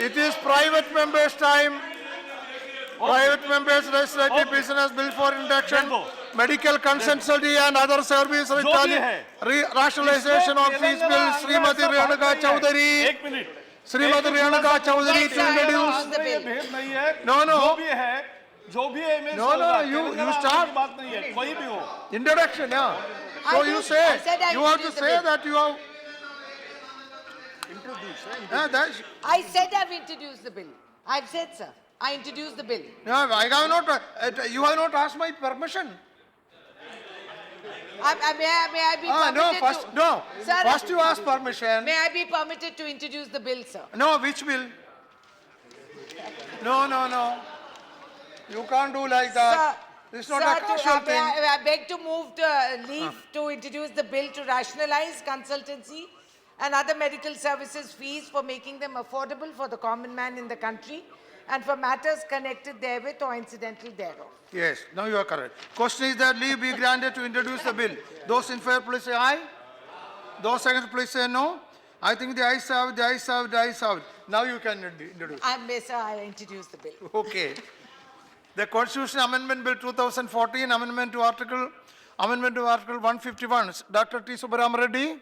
It is private members' time. Private members' legislative business bill for induction, medical consultancy and other service rationalization of fees bill. Srimati Renuka Chaudhary. एक minute Srimati Renuka Chaudhary to introduce. ये भेद नहीं है No, no. जो भी है मैं No, no, you start. बात नहीं है कोई भी हो Introduction, yeah. So you say, you have to say that you have introduced. I said I've introduced the bill. I've said, sir, I introduced the bill. No, I have not, you have not asked my permission. May I be permitted to... No, Sir, first you ask permission. May I be permitted to introduce the bill, sir? No, which bill? No. You can't do like that. It's not a casual thing. I beg to move to leave to introduce the bill to rationalize consultancy and other medical services fees for making them affordable for the common man in the country and for matters connected therewith or incidental thereof. Yes, now you are correct. Question is that leave be granted to introduce the bill. Those in favor, please say aye. Those against, please say no. I think the ayes have it, the ayes have it, the ayes have it. Now you can introduce. Sir, I introduce the bill. Okay. The Constitution Amendment Bill 2014, Amendment to Article 151. Dr. T. Subbaram Reddy.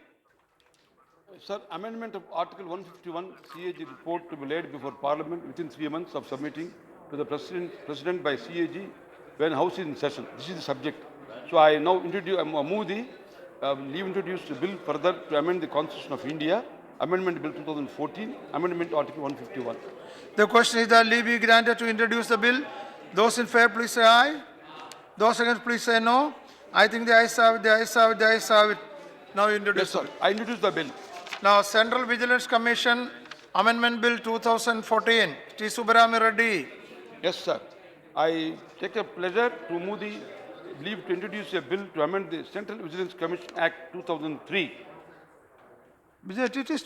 Sir, amendment of Article 151 CAG report to be laid before Parliament within 3 months of submitting to the President by CAG when House is in session. This is the subject. So I now move the leave introduce the bill further to amend the Constitution of India, Amendment Bill 2014, Amendment Article 151. The question is that leave be granted to introduce the bill. Those in favor, please say aye. Those against, please say no. I think the ayes have it, the ayes have it, the ayes have it. Now you introduce. Yes, sir. I introduce the bill. Now, Central Vigilance Commission Amendment Bill 2014. T. Subbaram Reddy. Yes, sir. I take a pleasure to move the leave to introduce a bill to amend the Central Vigilance Commission Act 2003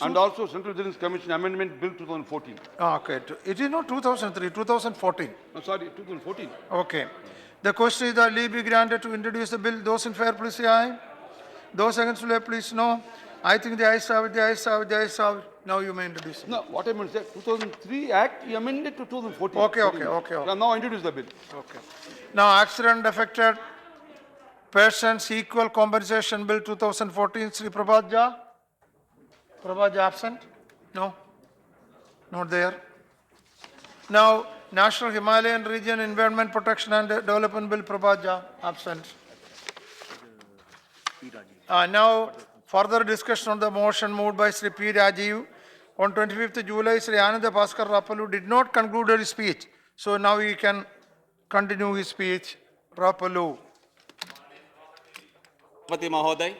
and also Central Vigilance Commission Amendment Bill 2014. Okay. It is not 2003, 2014. No, sorry, 2014. Okay. The question is that leave be granted to introduce the bill. Those in favor, please say aye. Those against, please no. I think the ayes have it, the ayes have it, the ayes have it. Now you may introduce it. No, what I meant is that 2003 Act, you amended to 2014. Okay. Now introduce the bill. Okay. Now, Accident Affected Persons Equal Compensation Bill 2014. Sri Prabhat absent? No? Not there. Now, National Himalayan Region Environment Protection and Development Bill, Prabhat absent. Now, further discussion on the motion moved by Sri P. Rajiv. On 25th July, Sri Ananda Bhaskar Rapalu did not conclude his speech. So now he can continue his speech. Rapalu. Pati Mahoday,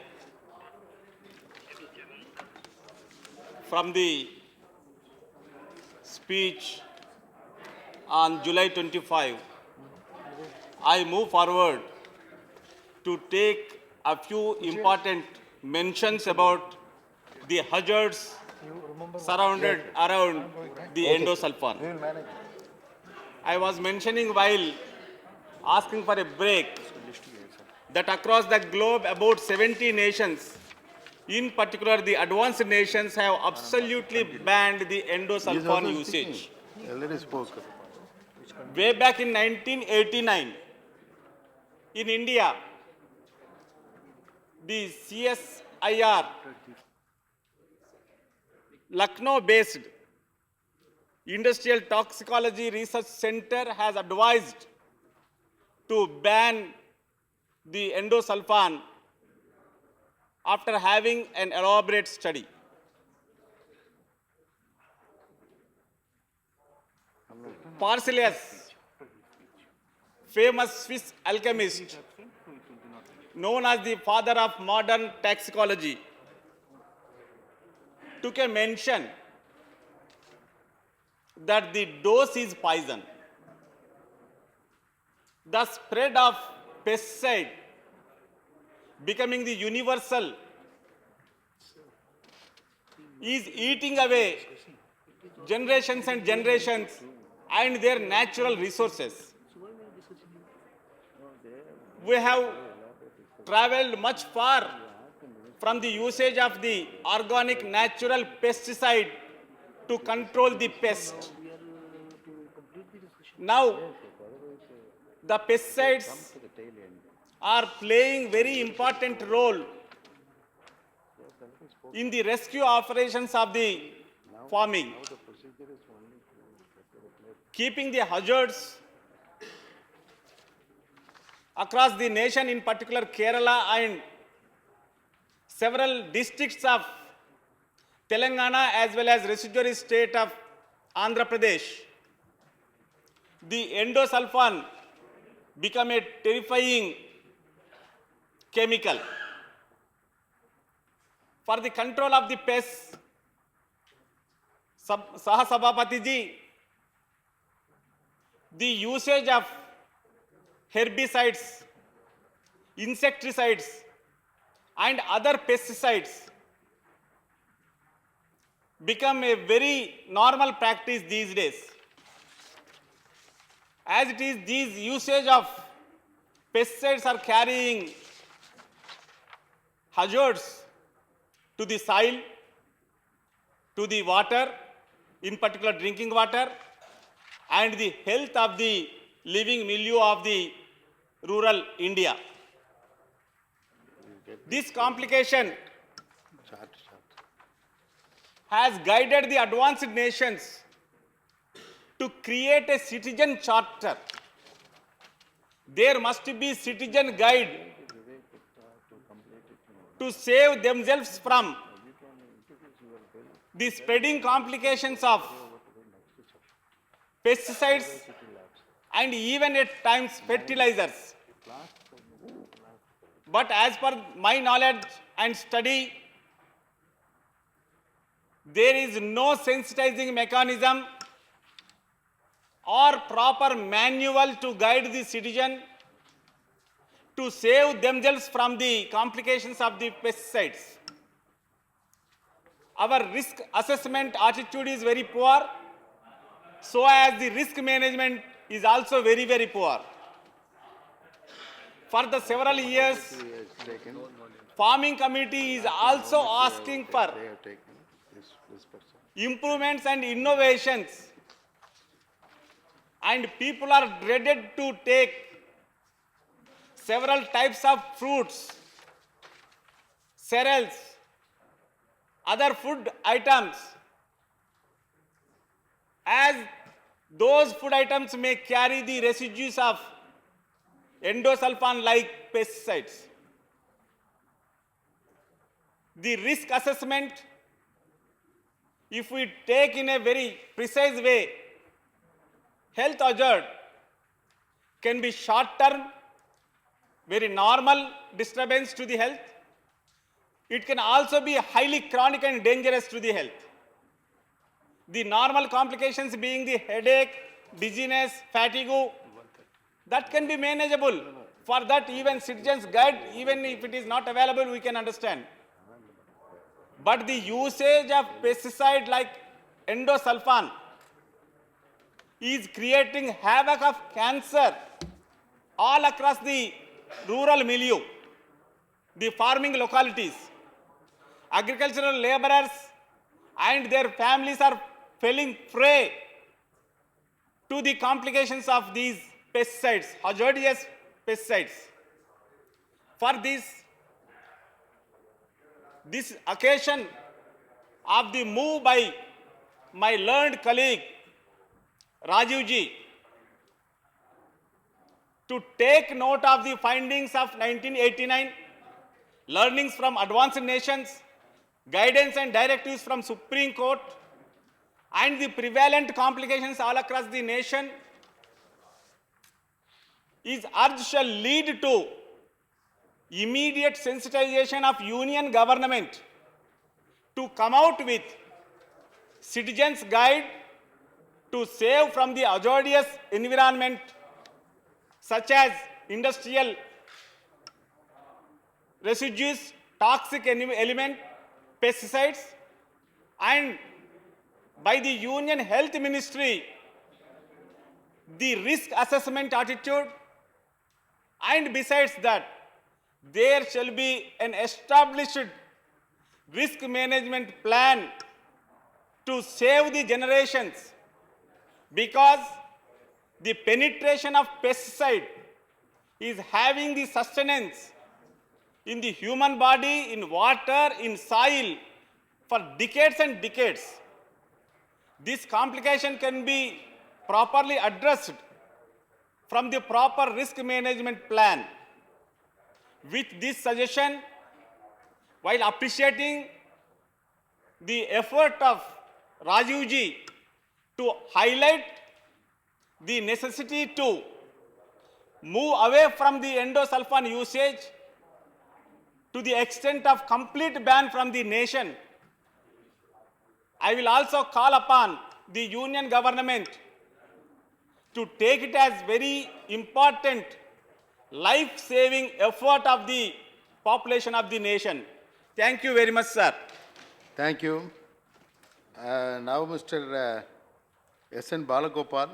from the speech on July 25, I move forward to take a few important mentions about the hazards surrounded around the endosulfan. I was mentioning while asking for a break that across the globe about 70 nations, in particular the advanced nations, have absolutely banned the endosulfan usage. Way back in 1989, in India, the CSIR, Lucknow-based Industrial Toxicology Research Center has advised to ban the endosulfan after having an elaborate study. Paracelsus, famous Swiss alchemist, known as the father of modern toxicology, took a mention that the dose is poison. The spread of pesticide becoming the universal is eating away generations and generations and their natural resources. We have traveled much far from the usage of the organic natural pesticide to control the pest. Now, the pesticides are playing very important role in the rescue operations of the farming, keeping the hazards across the nation, in particular Kerala and several districts of Telangana as well as residuary state of Andhra Pradesh. The endosulfan become a terrifying chemical. For the control of the pests, Sahasabhapati ji, the usage of herbicides, insecticides, and other pesticides become a very normal practice these days. As it is, these usage of pesticides are carrying hazards to the soil, to the water, in particular drinking water, and the health of the living milieu of the rural India. This complication has guided the advanced nations to create a citizen charter. There must be citizen guide to save themselves from the spreading complications of pesticides and even at times fertilizers. But as per my knowledge and study, there is no sensitizing mechanism or proper manual to guide the citizen to save themselves from the complications of the pesticides. Our risk assessment attitude is very poor, so as the risk management is also very, very poor. For the several years, farming committee is also asking for improvements and innovations, and people are dreaded to take several types of fruits, cereals, other food items, as those food items may carry the residues of endosulfan like pesticides. The risk assessment, if we take in a very precise way, health hazard can be short term, very normal disturbance to the health. It can also be highly chronic and dangerous to the health. The normal complications being the headache, dizziness, fatigue, that can be manageable. For that, even citizens guide, even if it is not available, we can understand. But the usage of pesticide like endosulfan is creating havoc of cancer all across the rural milieu, the farming localities. Agricultural laborers and their families are falling prey to the complications of these pesticides, hazardous pesticides. For this occasion of the move by my learned colleague Rajiv ji to take note of the findings of 1989, learnings from advanced nations, guidance and directives from Supreme Court, and the prevalent complications all across the nation, is urged shall lead to immediate sensitization of union government to come out with citizens' guide to save from the hazardous environment such as industrial residues, toxic element, pesticides, and by the Union Health Ministry, the risk assessment attitude, and besides that, there shall be an established risk management plan to save the generations, because the penetration of pesticide is having the sustenance in the human body, in water, in soil for decades and decades. This complication can be properly addressed from the proper risk management plan. With this suggestion, while appreciating the effort of Rajiv ji to highlight the necessity to move away from the endosulfan usage to the extent of complete ban from the nation, I will also call upon the union government to take it as very important life-saving effort of the population of the nation. Thank you very much, sir. Thank you. Now, Mr. S.N. Balagopal,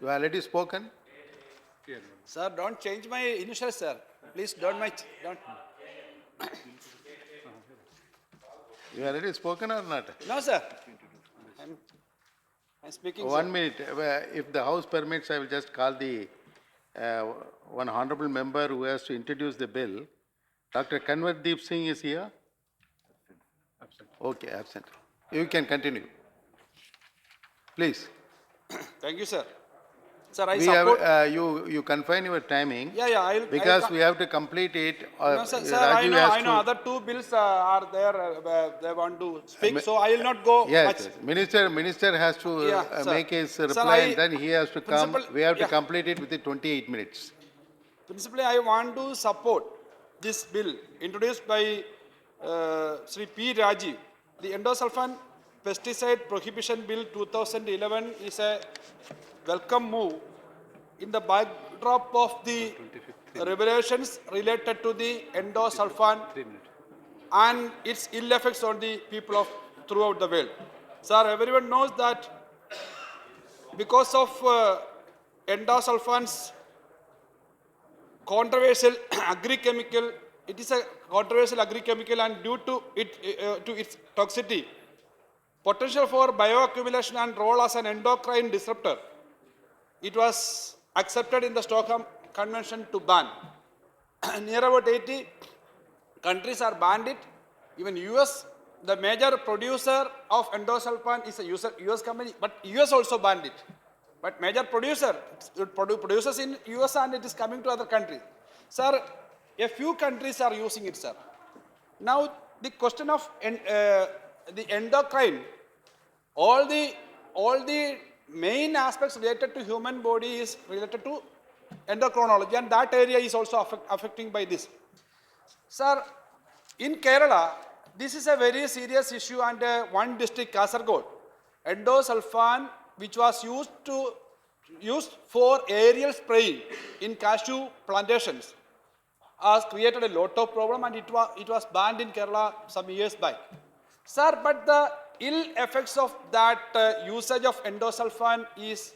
you have already spoken. Sir, don't change my initials, sir. Please don't. You have already spoken or not? No, sir. I'm speaking. One sir. minute. If the House permits, I will just call the one honorable member who has to introduce the bill. Dr. Kanwardeep Singh is here? Absent. Okay, absent. You can continue. Please. Thank you, sir. Sir, I We support. have, you confine your timing. Yeah, Because we have to complete it. No, sir, Rajiv has I know. to- Other two bills are there. They want to speak, so I will not go Yes, much. yes. Minister has to Yeah, sir. make his Sir, reply I- and then he has to come. Principal- We have to yeah. complete it within 28 minutes. Principally, I want to support this bill introduced by Sri P. Rajiv. The endosulfan pesticide prohibition bill 2011 is a welcome move in the backdrop of the revelations related to the endosulfan and its ill effects on the people of throughout the world. Sir, everyone knows that because of endosulfans controversial agri-chemical, it is a controversial agri-chemical, and due to its toxicity, potential for bioaccumulation and role as an endocrine disruptor, it was accepted in the Stockholm Convention to ban. Near about 80 countries are banned it. Even US, the major producer of endosulfan is a US company, but US also banned it. But major producer, it produces in US and it is coming to other countries. Sir, a few countries are using it, sir. Now, the question of the endocrine, all the main aspects related to human body is related to endocrinology, and that area is also affecting by this. Sir, in Kerala, this is a very serious issue, and one district, Kasargod, endosulfan, which was used for aerial spraying in cashew plantations, has created a lot of problem, and it was banned in Kerala some years back. Sir, but the ill effects of that usage of endosulfan is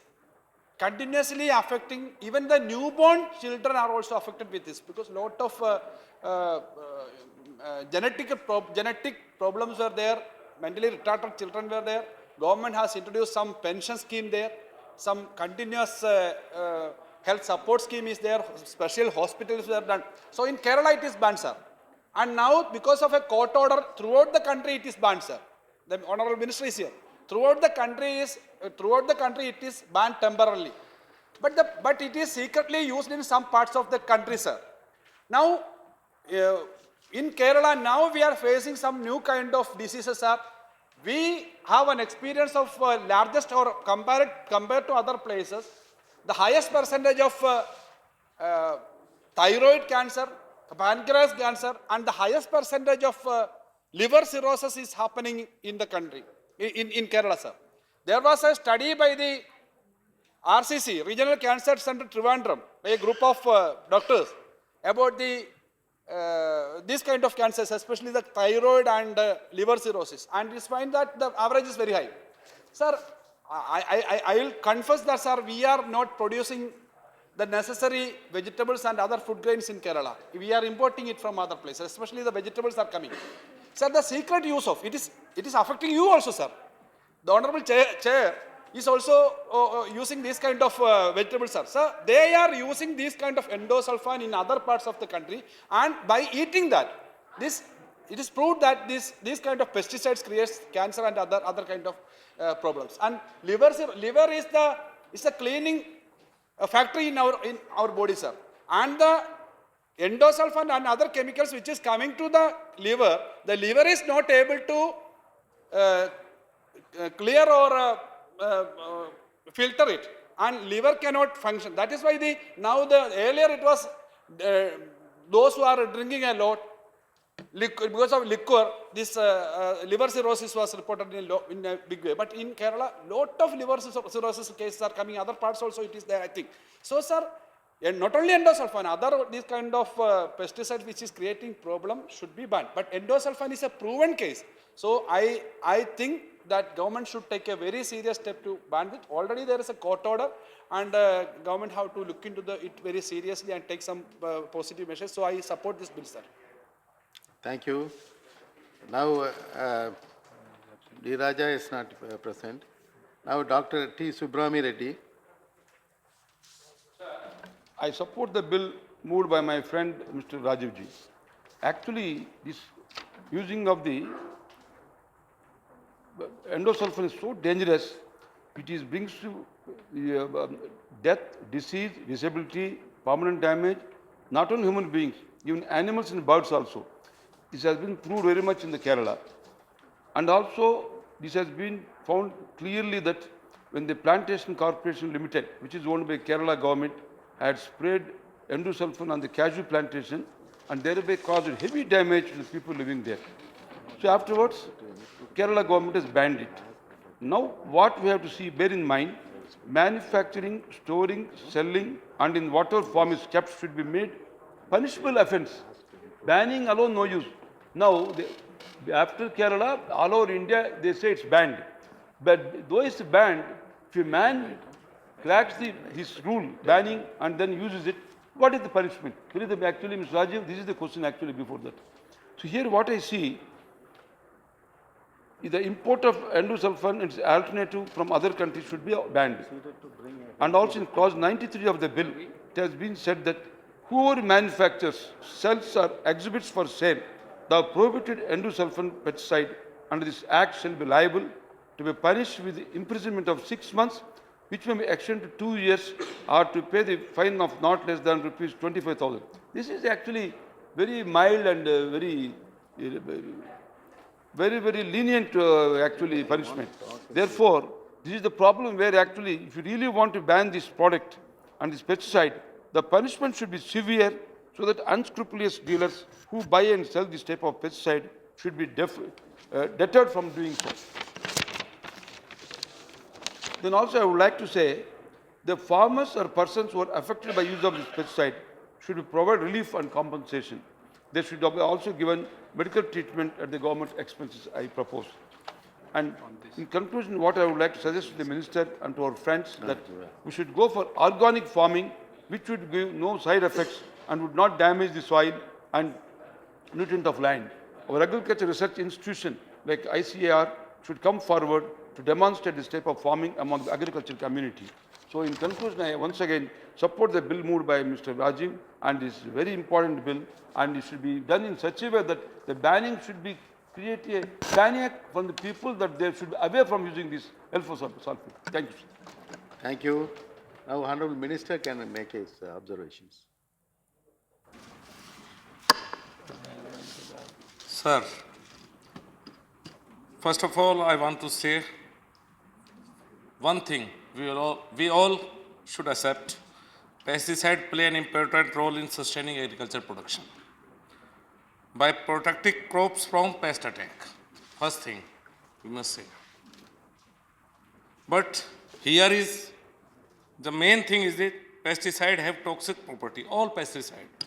continuously affecting, even the newborn children are also affected with this, because lot of genetic problems were there, mentally retarded children were there. Government has introduced some pension scheme there, some continuous health support scheme is there, special hospitals were done. So in Kerala it is banned, sir. And now because of a court order throughout the country it is banned, sir. The honorable minister is here. Throughout the country it is banned temporarily. But it is secretly used in some parts of the country, sir. Now in Kerala now we are facing some new kind of diseases, sir. We have an experience of largest, or compared to other places, the highest percentage of thyroid cancer, pancreas cancer, and the highest percentage of liver cirrhosis is happening in the country, in Kerala, sir. There was a study by the RCC, Regional Cancer Center Trivandrum, by a group of doctors about these kind of cancers, especially the thyroid and liver cirrhosis, and we find that the average is very high. Sir, I will confess that, sir, we are not producing the necessary vegetables and other food grains in Kerala. We are importing it from other places, especially the vegetables are coming. Sir, the secret use of it is affecting you also, sir. the Honorable Chair is also using these kind of vegetables, sir. Sir, they are using these kind of endosulfan in other parts of the country, and by eating that, it is proved that these kind of pesticides creates cancer and other kind of problems. And liver is the cleaning factory in our body, sir. And the endosulfan and other chemicals which is coming to the liver is not able to clear or filter it, and liver cannot function. That is why earlier it was those who are drinking a lot, because of liquor, this liver cirrhosis was reported in a big way. But in Kerala, lot of liver cirrhosis cases are coming. Other parts also it is there, I think. So, sir, and not only endosulfan, other these kind of pesticides which is creating problem should be banned. But endosulfan is a proven case. So I think that government should take a very serious step to ban it. Already there is a court order, and government have to look into it very seriously and take some positive measures. So I support this bill, sir. Thank you. Now, D. Raja is not present. Now, Dr. T. Subramani Reddy. I support the bill moved by my friend Mr. Rajiv ji. Actually, this using of the endosulfan is so dangerous. It brings to death, disease, disability, permanent damage, not only human beings, even animals and birds also. This has been proved very much in the Kerala. And also, this has been found clearly that when the Plantation Corporation Limited, which is owned by Kerala government, had sprayed endosulfan on the cashew plantation, and thereby caused heavy damage to the people living there. So afterwards, Kerala government has banned it. Now, what we have to see, bear in mind, manufacturing, storing, selling, and in whatever form is kept should be made punishable offence. Banning alone no use. Now, after Kerala, all over India, they say it's banned. But though it's banned, if a man cracks this rule, banning, and then uses it, what is the punishment? Actually, Mr. Rajiv, this is the question actually before that. So here what I see is the import of endosulfan and its alternative from other countries should be banned. And also in clause 93 of the bill, it has been said that whoever manufactures, sells or exhibits for sale the prohibited endosulfan pesticide under this act shall be liable to be punished with imprisonment of 6 months, which may be extended to 2 years, or to pay the fine of not less than rupees 25,000. This is actually very mild and very lenient actually punishment. Therefore, this is the problem where actually if you really want to ban this product and this pesticide, the punishment should be severe so that unscrupulous dealers who buy and sell this type of pesticide should be deterred from doing so. Then also I would like to say the farmers or persons who are affected by use of this pesticide should be provided relief and compensation. They should be also given medical treatment at the government expenses, I propose. And in conclusion, what I would like to suggest to the Minister and to our friends that we should go for organic farming, which would give no side effects and would not damage the soil and nutrient of land. Our agriculture research institution like ICAR should come forward to demonstrate this type of farming among the agricultural community. So in conclusion, I once again support the bill moved by Mr. Rajiv, and this is a very important bill, and it should be done in such a way that the banning should be create a panic from the people that they should be away from using this alpha sulfate. Thank you, sir. Thank you. Now, Honorable Minister can make his observations. Sir, first of all, I want to say one thing we all should accept. Pesticides play an important role in sustaining agriculture production by protecting crops from pest attack. First thing we must say. But here is the main thing is that pesticides have toxic property, all pesticides,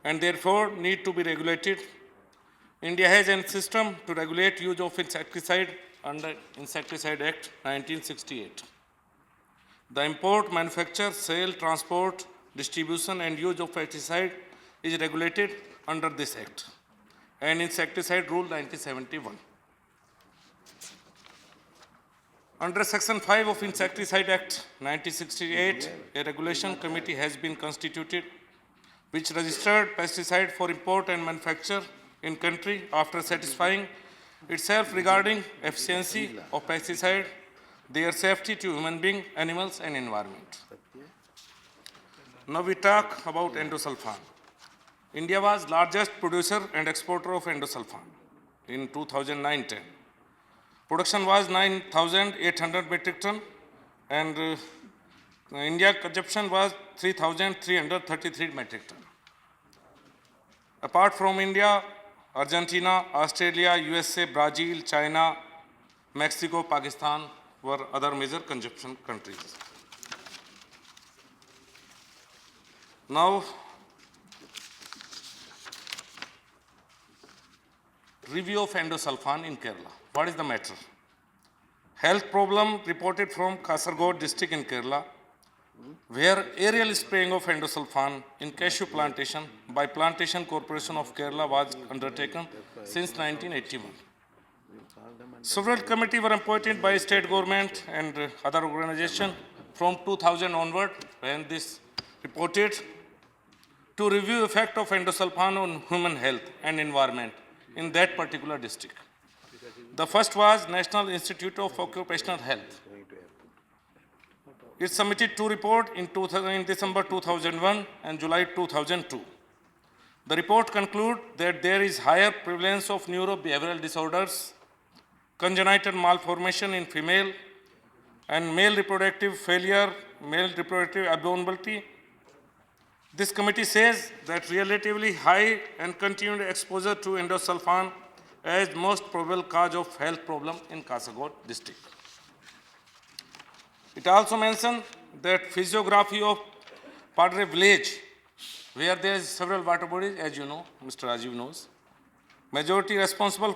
and therefore need to be regulated. India has a system to regulate use of insecticide under Insecticide Act 1968. The import, manufacture, sale, transport, distribution and use of pesticide is regulated under this Act and Insecticide Rule 1971. Under Section 5 of Insecticide Act 1968, a regulation committee has been constituted which registered pesticide for import and manufacture in country after satisfying itself regarding efficiency of pesticide, their safety to human being, animals and environment. Now we talk about endosulfan. India was largest producer and exporter of endosulfan in 2009-10. Production was 9,800 metric ton and India consumption was 3,333 metric ton. Apart from India, Argentina, Australia, USA, Brazil, China, Mexico, Pakistan were other major consumption countries. Now, review of endosulfan in Kerala. What is the matter? Health problem reported from Kasaragod district in Kerala, where aerial spraying of endosulfan in cashew plantation by Plantation Corporation of Kerala was undertaken since 1981. Several committees were appointed by state government and other organizations from 2000 onward, when this reported, to review effect of endosulfan on human health and environment in that particular district. The first was National Institute of Occupational Health. It submitted two reports in December 2001 and July 2002. The report concludes that there is higher prevalence of neurobehavioral disorders, congenital malformation in female, and male reproductive failure, male reproductive abnormality. This committee says that relatively high and continued exposure to endosulfan as most probable cause of health problem in Kasaragod district. It also mentioned that physiography of Padre village, where there is several water bodies, as you know, Mr. Rajiv knows, majority responsible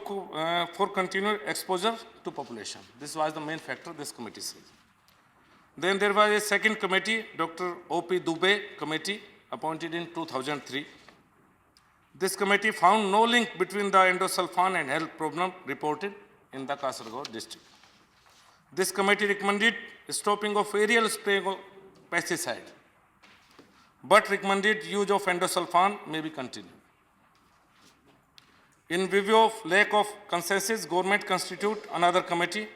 for continued exposure to population. This was the main factor, this committee says. Then there was a second committee, Dr. O.P. Dubey committee, appointed in 2003. This committee found no link between the endosulfan and health problem reported in the Kasaragod district. This committee recommended stopping of aerial spraying of pesticide, but recommended use of endosulfan may be continued. In view of lack of consensus, government constituted another committee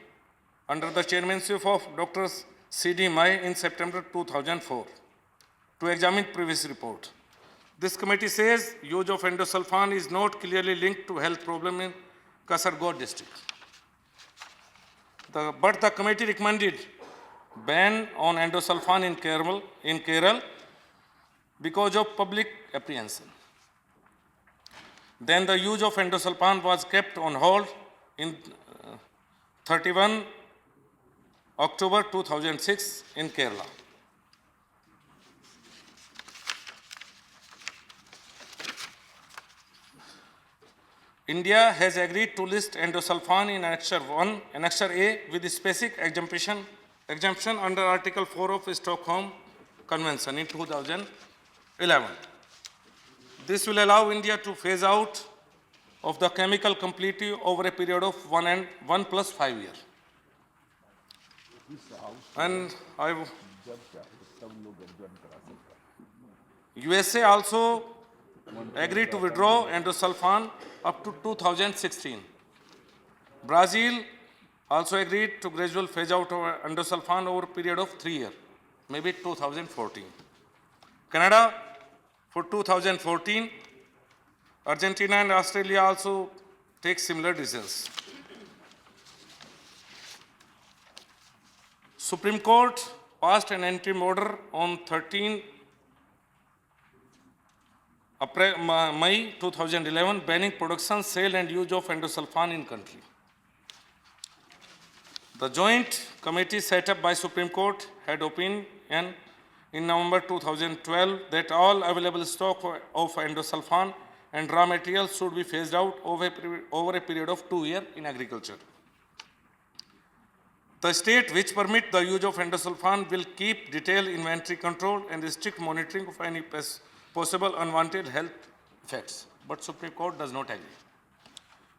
under the chairmanship of Dr. C.D. Mai in September 2004 to examine previous report. This committee says use of endosulfan is not clearly linked to health problem in Kasaragod district. But the committee recommended ban on endosulfan in Kerala because of public apprehension. Then the use of endosulfan was kept on hold in 31 October 2006 in Kerala. India has agreed to list endosulfan in Annexure A with a specific exemption under Article 4 of Stockholm Convention in 2011. This will allow India to phase out of the chemical completely over a period of 1 plus 5 years. And USA also agreed to withdraw endosulfan up to 2016. Brazil also agreed to gradual phase out of endosulfan over a period of 3 years, maybe 2014. Canada for 2014. Argentina and Australia also take similar decisions. Supreme Court passed an interim order on 13 May 2011 banning production, sale and use of endosulfan in country. The joint committee set up by Supreme Court had opinion in November 2012 that all available stock of endosulfan and raw materials should be phased out over a period of 2 years in agriculture. The state which permit the use of endosulfan will keep detailed inventory control and strict monitoring of any possible unwanted health effects. But Supreme Court does not agree.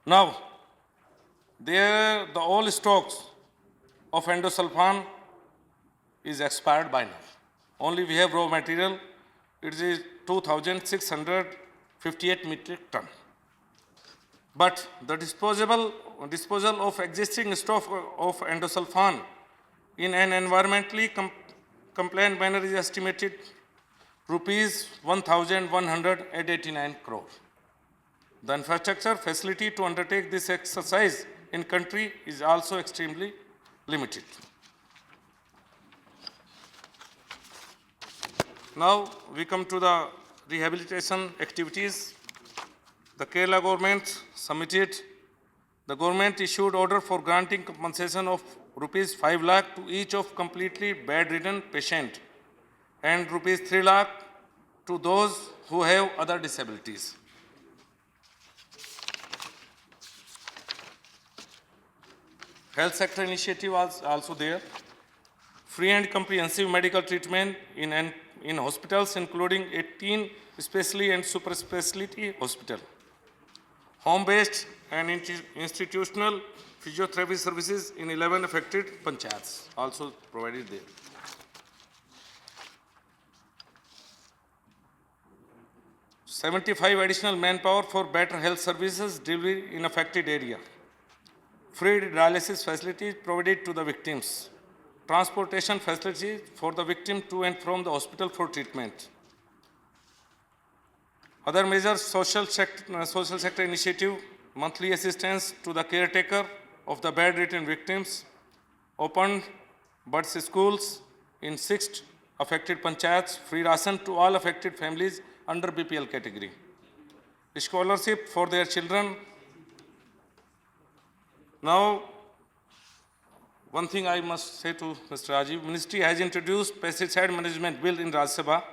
Now, the all stocks of endosulfan is expired by now. Only we have raw material, it is 2,658 metric ton. But the disposal of existing stock of endosulfan in an environmentally compliant manner is estimated rupees 1,189 crore. The infrastructure facility to undertake this exercise in country is also extremely limited. Now we come to the rehabilitation activities. The Kerala government submitted, the government issued order for granting compensation of rupees 5 lakh to each of completely bedridden patient and rupees 3 lakh to those who have other disabilities. Health sector initiative was also there. Free and comprehensive medical treatment in hospitals, including 18 specialty and super specialty hospitals. Home-based and institutional physiotherapy services in 11 affected panchayats also provided there. $75 additional manpower for better health services delivery in affected area. Free dialysis facilities provided to the victims. Transportation facilities for the victim to and from the hospital for treatment. Other measures, social sector initiative, monthly assistance to the caretaker of the bedridden victims, opened buds schools in 6 affected panchayats, free ration to all affected families under BPL category. Scholarship for their children. Now, one thing I must say to Mr. Rajiv, Ministry has introduced pesticide management bill in Rajya Sabha,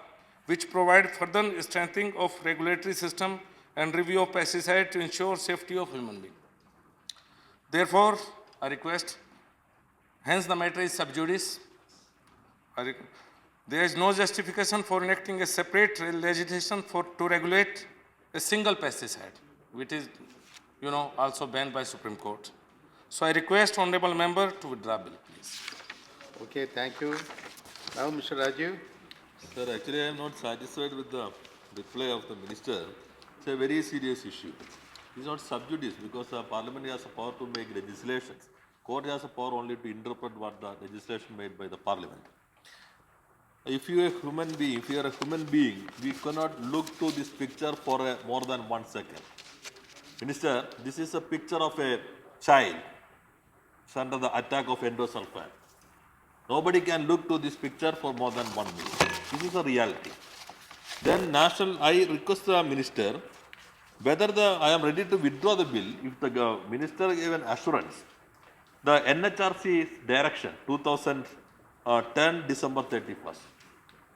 which provide further strengthening of regulatory system and review of pesticide to ensure safety of human being. Therefore, I request, hence the matter is sub judice. There is no justification for enacting a separate legislation to regulate a single pesticide, which is, also banned by Supreme Court. So I request honorable member to withdraw bill, please. Okay, thank you. Now, Mr. Rajiv. Sir, actually I am not satisfied with the reply of the minister. It's a very serious issue. It is not sub judice because the parliament has a power to make legislations. Court has a power only to interpret what the legislation made by the parliament. If you are a human being, we cannot look to this picture for more than 1 second. Minister, this is a picture of a child under the attack of endosulfan. Nobody can look to this picture for more than 1 minute. This is a reality. Then I request the minister whether I am ready to withdraw the bill if the minister gave an assurance. The NHRC's direction 2010 December 31st.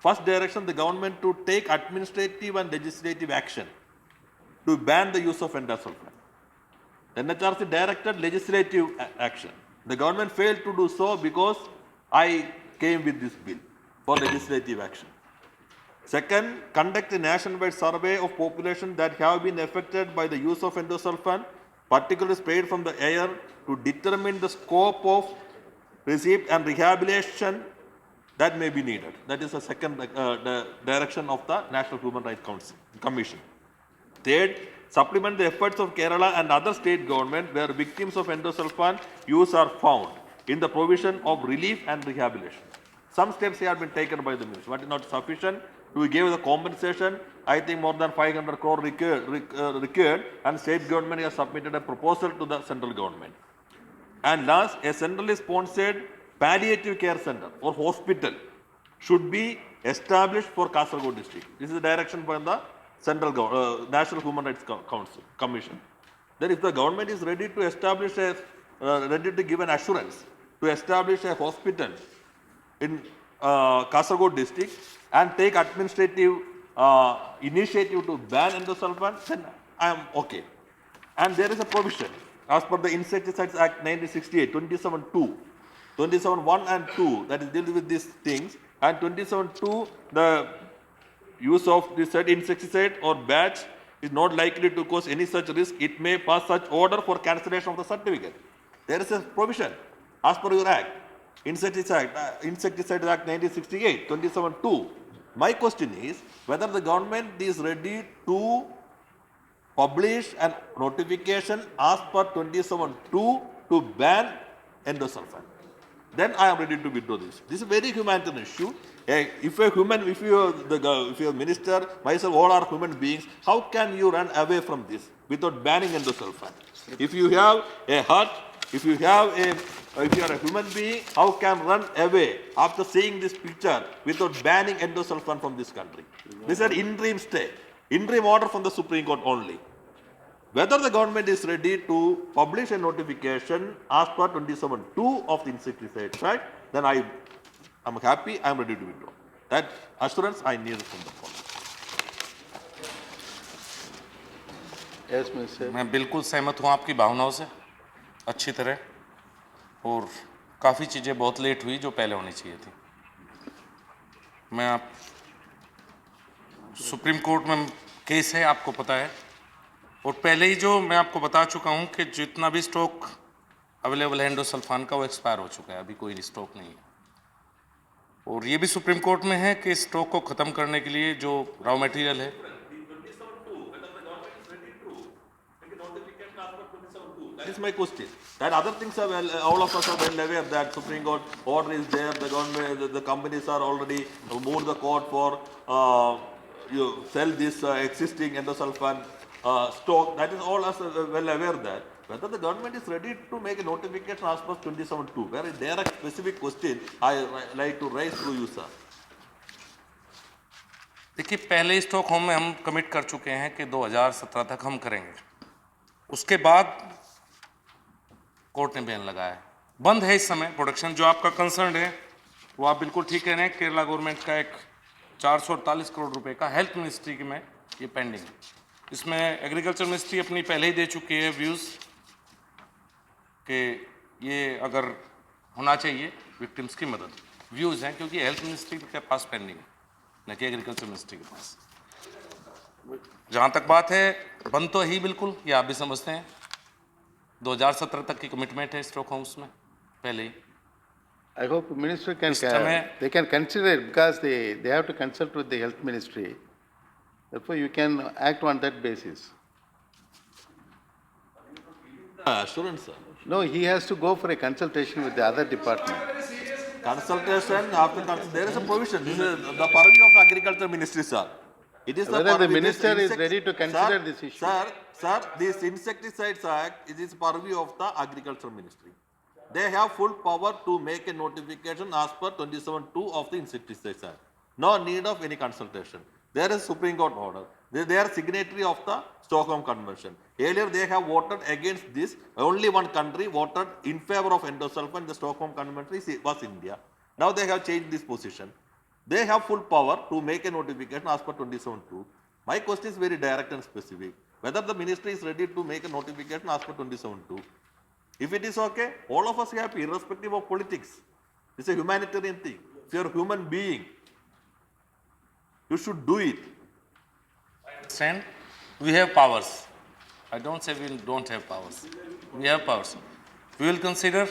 First direction, the government to take administrative and legislative action to ban the use of endosulfan. NHRC directed legislative action. The government failed to do so because I came with this bill for legislative action. Second, conduct a nationwide survey of population that have been affected by the use of endosulfan, particularly sprayed from the air, to determine the scope of receipt and rehabilitation that may be needed. That is the second direction of the National Human Rights Commission. Third, supplement the efforts of Kerala and other state government where victims of endosulfan use are found in the provision of relief and rehabilitation. Some steps have been taken by the ministry, but not sufficient. To give the compensation, I think more than 500 crore required, and state government has submitted a proposal to the central government. And last, a centrally sponsored palliative care center or hospital should be established for Kasaragod district. This is the direction by the central National Human Rights Commission. Then if the government is ready to establish ready to give an assurance to establish a hospital in Kasaragod district and take administrative initiative to ban endosulfan, then I am okay. And there is a provision as per the Insecticides Act 1968, 27.2, 27.1 and 2 that is dealing with these things, and 27.2 the use of the said insecticide or batch is not likely to cause any such risk. It may pass such order for cancellation of the certificate. There is a provision as per your act. Insecticide Act 1968, 27(2). My question is whether the government is ready to publish an notification as per 27(2) to ban endosulfan. Then I am ready to withdraw this. This is a very humanitarian issue. If you're a minister, myself, all are human beings, how can you run away from this without banning endosulfan? If you have a heart, if you are a human being, how can run away after seeing this picture without banning endosulfan from this country? This is an interim stay, interim order from the Supreme Court only. Whether the government is ready to publish a notification as per 27(2) of the Insecticides Act, then I am happy, I am ready to withdraw. That assurance I need from the court. Yes, Mr. मैं बिल्कुल सहमत हूँ आपकी भावनाओं से अच्छी तरह, और काफ़ी चीज़ें बहुत लेट हुई जो पहले होनी चाहिए थी। मैं आप सुप्रीम कोर्ट में केस है, आपको पता है, और पहले ही जो मैं आपको बता चुका हूं कि जितना भी स्टॉक अवेलेबल है एंडोसल्फान का वो एक्सपायर हो चुका है, अभी कोई स्टॉक नहीं है। और ये भी सुप्रीम कोर्ट में है कि स्टॉक को ख़त्म करने के लिए जो रॉ मटेरियल है, That is my question. That other things are well, all of us are well aware that Supreme Court order is there. The government, the companies are already moved the court for you sell this existing endosulfan stock. That is all us well aware that. Whether the government is ready to make a notification as per 27(2), very direct specific question I like to raise to you, sir. देखिए पहले stock home में हम commit कर चुके हैं कि 2017 तक हम करेंगे, उसके बाद कोर्ट ने बैन लगाया है, बंद है इस समय प्रोडक्शन। जो आपका कंसर्न है वो आप बिल्कुल ठीक कह रहे हैं। केरला गवर्नमेंट का एक 448 करोड़ रुपए का हेल्थ मिनिस्ट्री में ये पेंडिंग है, इसमें एग्रीकल्चर मिनिस्ट्री अपनी पहले ही दे चुकी है व्यूज़ कि ये अगर होना चाहिए विक्टिम्स की मदद, व्यूज़ हैं क्योंकि हेल्थ मिनिस्ट्री के पास पेंडिंग है, न कि एग्रीकल्चर मिनिस्ट्री के पास। जहाँ तक बात है बंद तो ही बिल्कुल, ये आप भी समझते हैं, 2017 तक की कमिटमेंट है स्टॉक होम्स में पहले ही। I hope minister can, समय- they can consider it because they have to consult with the health ministry. Therefore, you can act on that basis. Assurance, sir. No, he has to go for a consultation with the other department. Consultation after there is a provision. This is the purview of the agriculture ministry, sir. It is the Whether the purview- this minister is insect- ready to consider Sir, this issue. Sir, this Insecticides Act is purview of the agriculture ministry. They have full power to make a notification as per 27(2) of the Insecticides Act. No need of any consultation. There is Supreme Court order. They are signatory of the Stockholm Convention. Earlier they have voted against this. Only one country voted in favor of endosulfan. The Stockholm Convention was India. Now they have changed this position. They have full power to make a notification as per 27(2). My question is very direct and specific. Whether the ministry is ready to make a notification as per 27(2). If it is okay, all of us are happy, irrespective of politics. It's a humanitarian thing. If you're a human being, you should do it. Understand? We have powers. I don't say we don't have powers. We have powers. We will consider,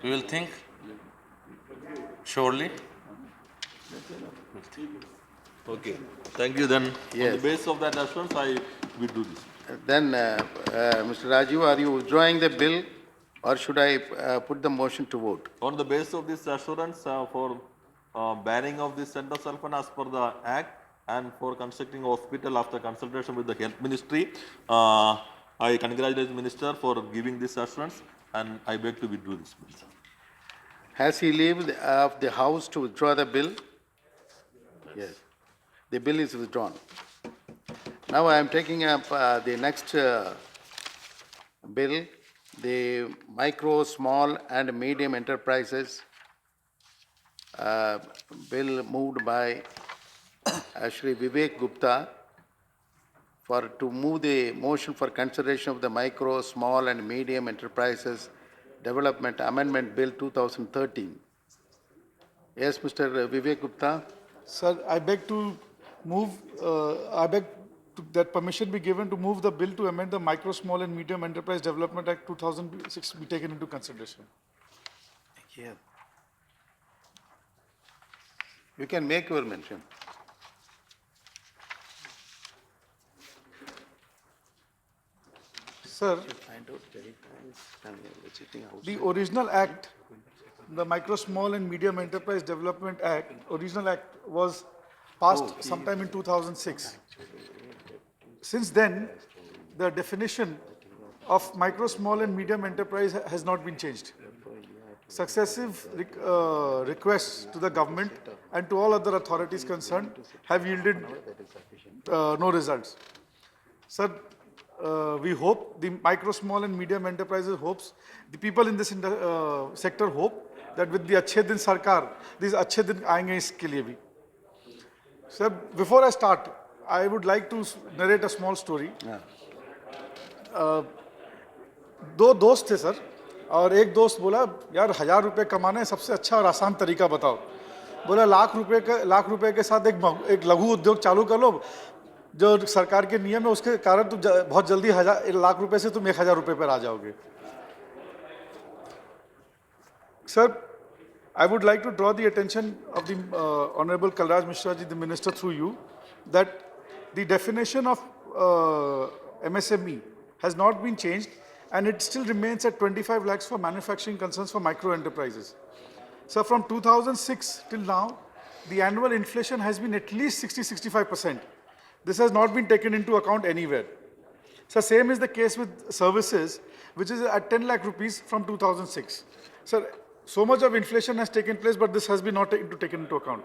we will think, surely. Okay. Thank you then. On Yes. the basis of that assurance, I will do this. Then, Mr. Rajiv, are you withdrawing the bill or should I put the motion to vote? On the basis of this assurance for banning of this endosulfan as per the Act and for constructing a hospital after consultation with the Health Ministry, I congratulate the Minister for giving this assurance and I beg to withdraw this bill. Has he left the house to withdraw the bill? Yes. The bill is withdrawn. Now I am taking up the next bill, the micro, small and medium enterprises bill moved by Shri Vivek Gupta to move the motion for consideration of the micro, small and medium enterprises development amendment bill 2013. Yes, Mr. Vivek Gupta? Sir, I beg to move, that permission be given to move the bill to amend the Micro, Small and Medium Enterprise Development Act 2006 be taken into consideration. Yeah. You can make your mention. Sir, the original act, the Micro, Small and Medium Enterprise Development Act, original act was passed sometime in 2006. Since then, the definition of micro, small and medium enterprise has not been changed. Successive requests to the government and to all other authorities concerned have yielded no results. Sir, we hope, the micro, small and medium enterprises hopes, the people in this sector hope that with the Achhe Din Sarkar, these Achhe Din aayenge iske liye bhi. Sir, before I start, I would like to narrate a small story. दो दोस्त थे sir, और एक दोस्त बोला यार 1000 रुपये कमाना है, सबसे अच्छा और आसान तरीका बताओ. बोला लाख रुपए के साथ एक लघु उद्योग चालू कर लो, जो सरकार के नियम है उसके कारण तुम बहुत जल्दी लाख रुपए से तुम 1000 रुपये पर आ जाओगे. Sir, I would like to draw the attention of the Honorable Kalraj Mishra ji, the Minister, through you, that the definition of MSME has not been changed, and it still remains at 25 lakhs for manufacturing concerns for micro enterprises. So from 2006 till now, the annual inflation has been at least 60-65%. This has not been taken into account anywhere. So same is the case with services, which is at 10 lakh rupees from 2006. Sir, so much of inflation has taken place, but this has been not taken into account.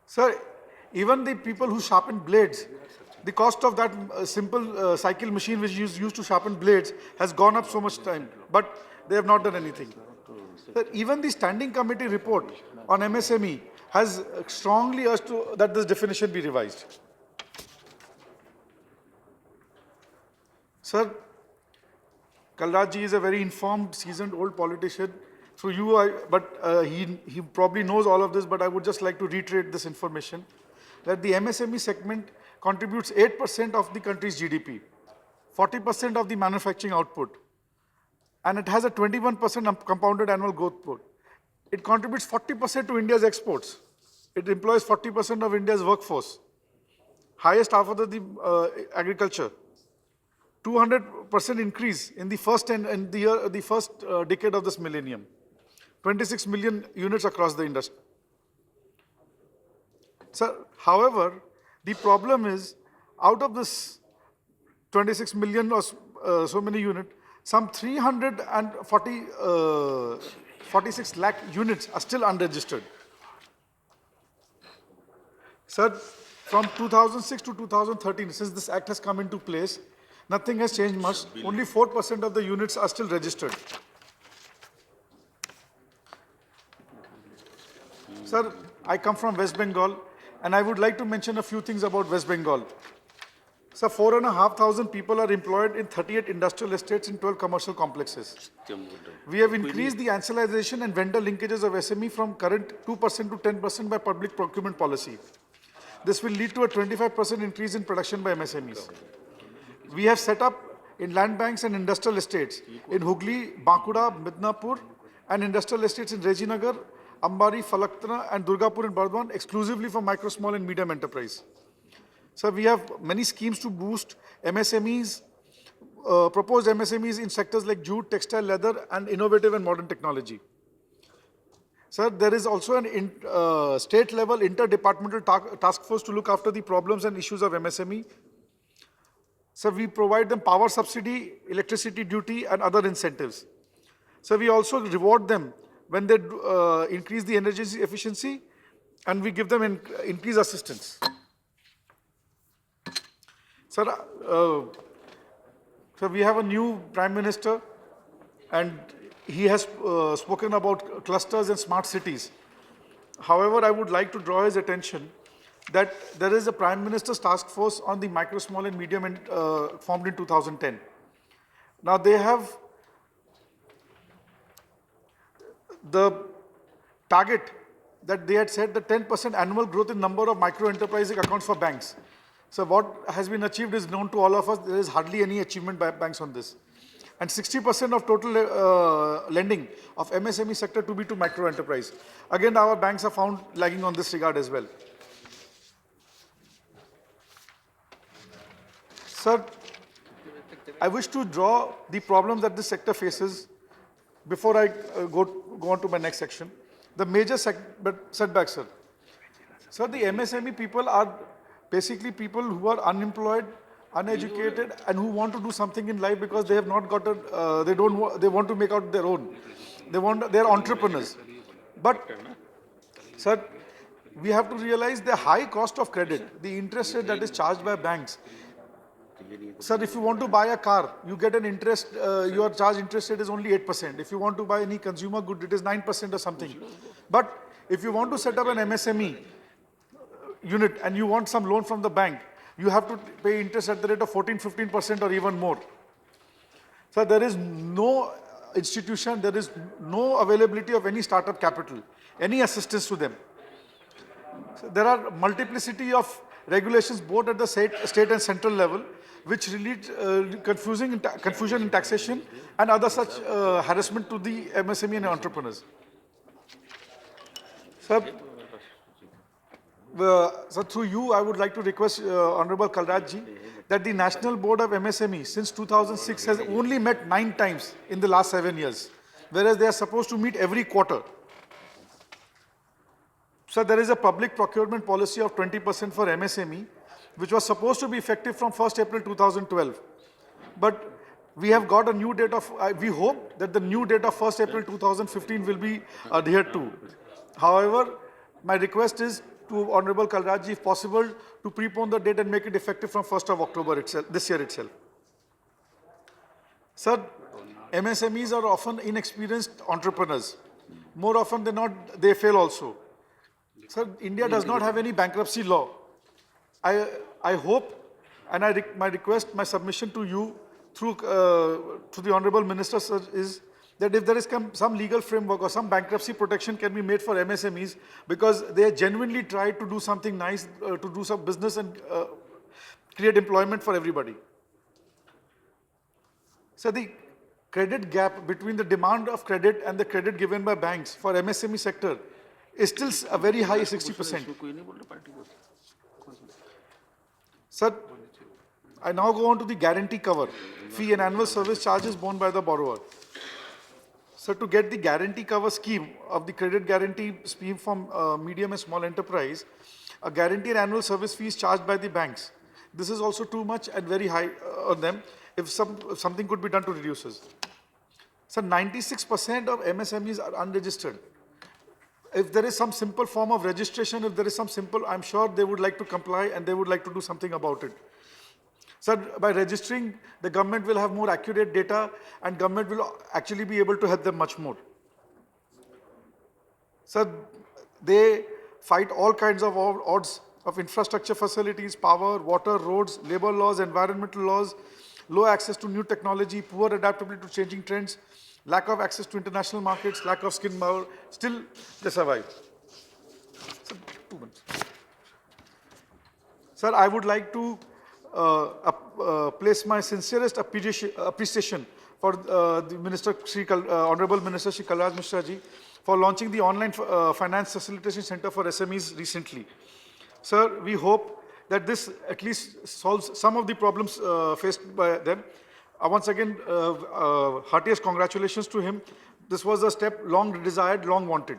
Sir, even the people who sharpen blades, the cost of that simple cycle machine which is used to sharpen blades has gone up so much time, but they have not done anything. Sir, even the standing committee report on MSME has strongly urged that this definition be revised. Sir, Kalraj ji is a very informed, seasoned old politician. Through you, he probably knows all of this, but I would just like to reiterate this information, that the MSME segment contributes 8% of the country's GDP, 40% of the manufacturing output, and it has a 21% compounded annual growth rate. It contributes 40% to India's exports. It employs 40% of India's workforce, highest after the agriculture. 200% increase in the first decade of this millennium. 26 million units across the industry. Sir, however, the problem is, out of this 26 million or so many units, some 346 lakh units are still unregistered. Sir, from 2006 to 2013, since this act has come into place, nothing has changed much. Only 4% of the units are still registered. Sir, I come from West Bengal, and I would like to mention a few things about West Bengal. Sir, 4,500 people are employed in 38 industrial estates in 12 commercial complexes. We have increased the ancillarization and vendor linkages of SME from current 2% to 10% by public procurement policy. This will lead to a 25% increase in production by MSMEs. We have set up in land banks and industrial estates in Hooghly, Bankura, Midnapur, and industrial estates in Rajinagar, Ambari, Falakna, and Durgapur in Bardwan exclusively for micro, small, and medium enterprise. So we have many schemes to boost MSMEs, proposed MSMEs in sectors like jute, textile, leather, and innovative and modern technology. Sir, there is also an state-level interdepartmental task force to look after the problems and issues of MSME. So we provide them power subsidy, electricity duty, and other incentives. So we also reward them when they increase the energy efficiency, and we give them increased assistance. Sir, we have a new Prime Minister, and he has spoken about clusters and smart cities. However, I would like to draw his attention that there is a Prime Minister's task force on the micro, small and medium formed in 2010. Now they have the target that they had set, the 10% annual growth in number of micro enterprising accounts for banks. So what has been achieved is known to all of us. There is hardly any achievement by banks on this. and 60% of total lending of MSME sector to be to micro enterprise. Again, our banks are found lagging on this regard as well. Sir, I wish to draw the problems that this sector faces before I go on to my next section. The major setbacks, sir. Sir, the MSME people are basically people who are unemployed, uneducated, and who want to do something in life because they have not got a, they want to make out their own. They're entrepreneurs. But, sir, we have to realize the high cost of credit, the interest rate that is charged by banks. Sir, if you want to buy a car, you get an interest, your charge interest rate is only 8%. If you want to buy any consumer good, it is 9% or something. But if you want to set up an MSME unit and you want some loan from the bank, you have to pay interest at the rate of 14-15% or even more. So there is no institution, there is no availability of any startup capital, any assistance to them. So there are multiplicity of regulations both at the state and central level, which relate confusion in taxation and other such harassment to the MSME and entrepreneurs. Sir, so through you, I would like to request Honorable Kalraj ji that the National Board of MSME since 2006 has only met 9 times in the last 7 years, whereas they are supposed to meet every quarter. So there is a public procurement policy of 20% for MSME, which was supposed to be effective from 1st April 2012. But we have got a new date of, we hope that the new date of 1st April 2015 will be adhered to. However, my request is to Honorable Kalraj ji, if possible, to prepone the date and make it effective from 1st of October itself, this year itself. Sir, MSMEs are often inexperienced entrepreneurs. More often than not, they fail also. Sir, India does not have any bankruptcy law. I hope, and my request, my submission to you through to the Honorable Minister, sir, is that if there is some legal framework or some bankruptcy protection can be made for MSMEs, because they genuinely try to do something nice, to do some business and create employment for everybody. So the credit gap between the demand of credit and the credit given by banks for MSME sector is still a very high 60%. Sir, I now go on to the guarantee cover, fee and annual service charges borne by the borrower. So to get the guarantee cover scheme of the credit guarantee scheme from medium and small enterprise, a guaranteed annual service fee is charged by the banks. This is also too much and very high on them. If something could be done to reduce this. So 96% of MSMEs are unregistered. If there is some simple form of registration, if there is some simple, I'm sure they would like to comply and they would like to do something about it. So by registering, the government will have more accurate data and government will actually be able to help them much more. So they fight all kinds of odds of infrastructure facilities, power, water, roads, labor laws, environmental laws, low access to new technology, poor adaptability to changing trends, lack of access to international markets, lack of skin power, still they survive. So, 2 minutes. Sir, I would like to place my sincerest appreciation for the Minister, Honorable Minister Shri Kalraj Mishra ji, for launching the online finance facilitation center for SMEs recently. Sir, we hope that this at least solves some of the problems faced by them. Once again, heartiest congratulations to him. This was a step long desired, long wanted.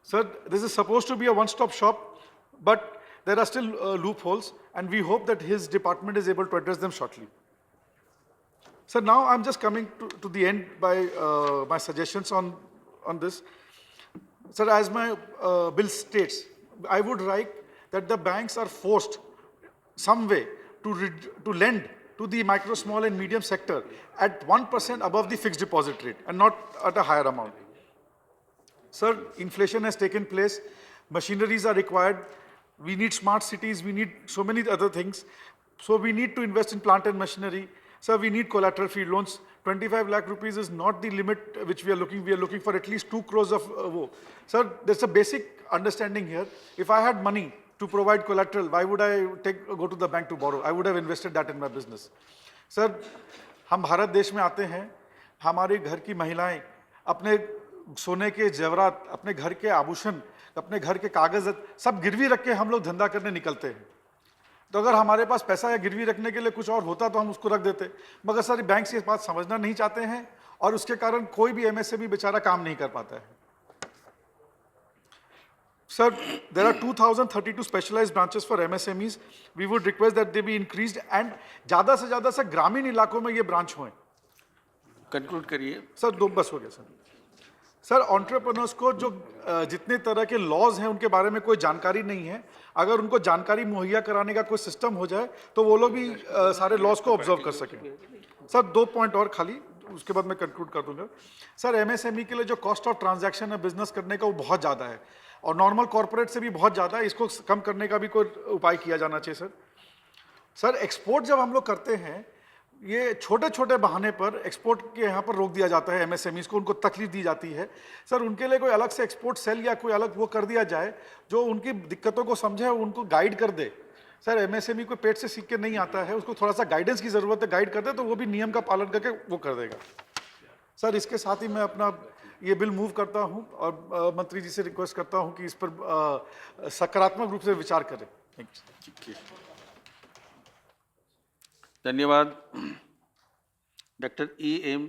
Sir, this is supposed to be a one-stop shop, but there are still loopholes, and we hope that his department is able to address them shortly. So now I'm just coming to the end by my suggestions on this. Sir, as my bill states, I would like that the banks are forced some way to lend to the micro, small and medium sector at 1% above the fixed deposit rate and not at a higher amount. Sir, inflation has taken place, machineries are required, we need smart cities, we need so many other things. So we need to invest in plant and machinery. Sir, we need collateral-free loans. 25 lakh rupees is not the limit which we are looking for at least 2 crores of Sir, there's a basic understanding here. If I had money to provide collateral, why would I go to the bank to borrow? I would have invested that in my business. Sir, हम भारत देश में आते हैं, हमारे घर की महिलाएं अपने सोने के जेवरात, अपने घर के आभूषण, अपने घर के कागज सब गिरवी रख के हम लोग धंधा करने निकलते हैं। तो अगर हमारे पास पैसा या गिरवी रखने के लिए कुछ और होता तो हम उसको रख देते, मगर सर बैंक ये बात समझना नहीं चाहते हैं और उसके कारण कोई भी एमएसएमई बेचारा काम नहीं कर पाता है। Sir, there are 2,032 specialized branches for MSMEs. We would request that they be increased and ज़्यादा से ज़्यादा सर ग्रामीण इलाकों में ये ब्रांच हों। कंक्लूड करिए। सर दो बस हो गया सर। सर एंटरप्रेन्योर्स को जो जितने तरह के लॉज हैं उनके बारे में कोई जानकारी नहीं है, अगर उनको जानकारी मुहैया कराने का कोई सिस्टम हो जाए तो वो लोग भी सारे लॉज को ऑब्जर्व कर सकें। सर 2 पॉइंट और खाली, उसके बाद मैं कंक्लूड कर दूंगा। सर एमएसएमई के लिए जो कॉस्ट ऑफ ट्रांजैक्शन है बिजनेस करने का वो बहुत ज़्यादा है और नॉर्मल कॉर्पोरेट से भी बहुत ज़्यादा है, इसको कम करने का भी कोई उपाय किया जाना चाहिए सर। सर एक्सपोर्ट जब हम लोग करते हैं, ये छोटे छोटे बहाने पर एक्सपोर्ट के यहाँ पर रोक दिया जाता है एमएसएमईज को, उनको तकलीफ दी जाती है। सर उनके लिए कोई अलग से एक्सपोर्ट सेल या कोई अलग वो कर दिया जाए जो उनकी दिक्कतों को समझे, उनको गाइड कर दे। सर एमएसएमई को पेट से सीख के नहीं आता है, उसको थोड़ा सा गाइडेंस की ज़रूरत है, गाइड कर दे तो वो भी नियम का पालन करके वो कर देगा। सर इसके साथ ही मैं अपना ये बिल मूव करता हूं और मंत्री जी से रिक्वेस्ट करता हूं कि इस पर सकारात्मक रूप से विचार करें। Thank you. धन्यवाद। Doctor E.M.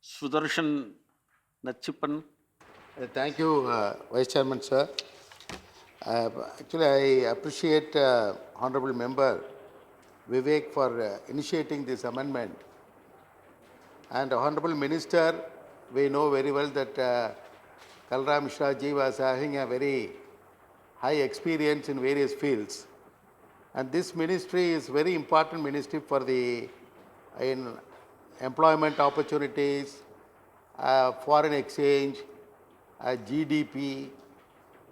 Sudarshan Nachippan. Thank you, Vice Chairman, sir. Actually, I appreciate Honorable Member Vivek for initiating this amendment. And Honorable Minister, we know very well that Kalram Mishra ji was having a very high experience in various fields. And this ministry is very important ministry for the in employment opportunities, foreign exchange, GDP.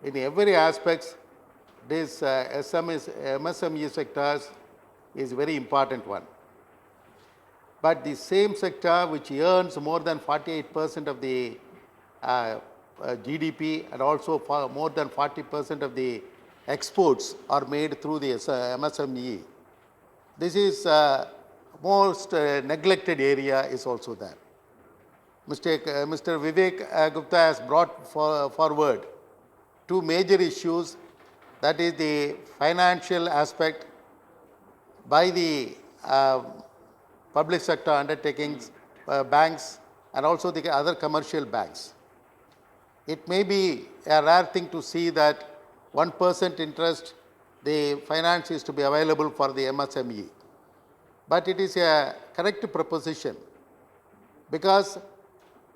In every aspects, this MSME sectors is very important one. But the same sector which earns more than 48% of the GDP and also more than 40% of the exports are made through the MSME. This is most neglected area is also there. Mr. Vivek Gupta has brought forward two major issues, that is the financial aspect by the public sector undertakings, banks, and also the other commercial banks. It may be a rare thing to see that 1% interest, the finance is to be available for the MSME. But it is a correct proposition because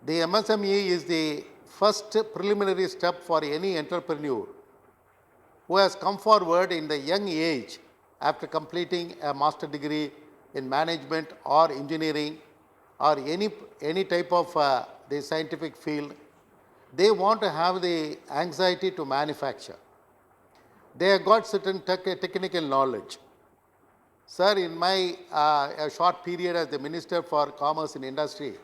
the MSME is the first preliminary step for any entrepreneur who has come forward in the young age after completing a master degree in management or engineering or any type of the scientific field. They want to have the anxiety to manufacture. They have got certain technical knowledge. Sir, in my a short period as the Minister for Commerce and Industry,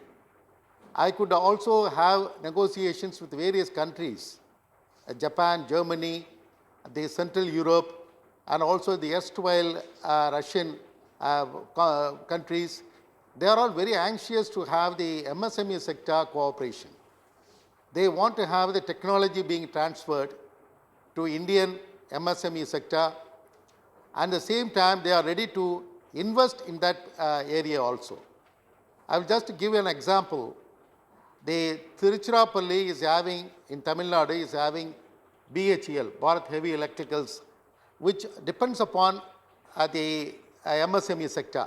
I could also have negotiations with various countries, Japan, Germany, the Central Europe, and also the erstwhile Russian countries. They are all very anxious to have the MSME sector cooperation. They want to have the technology being transferred to Indian MSME sector, and at the same time they are ready to invest in that area also. I will just give you an example. The Tiruchirappalli is having, in Tamil Nadu, is having BHEL, Bharat Heavy Electricals, which depends upon the MSME sector.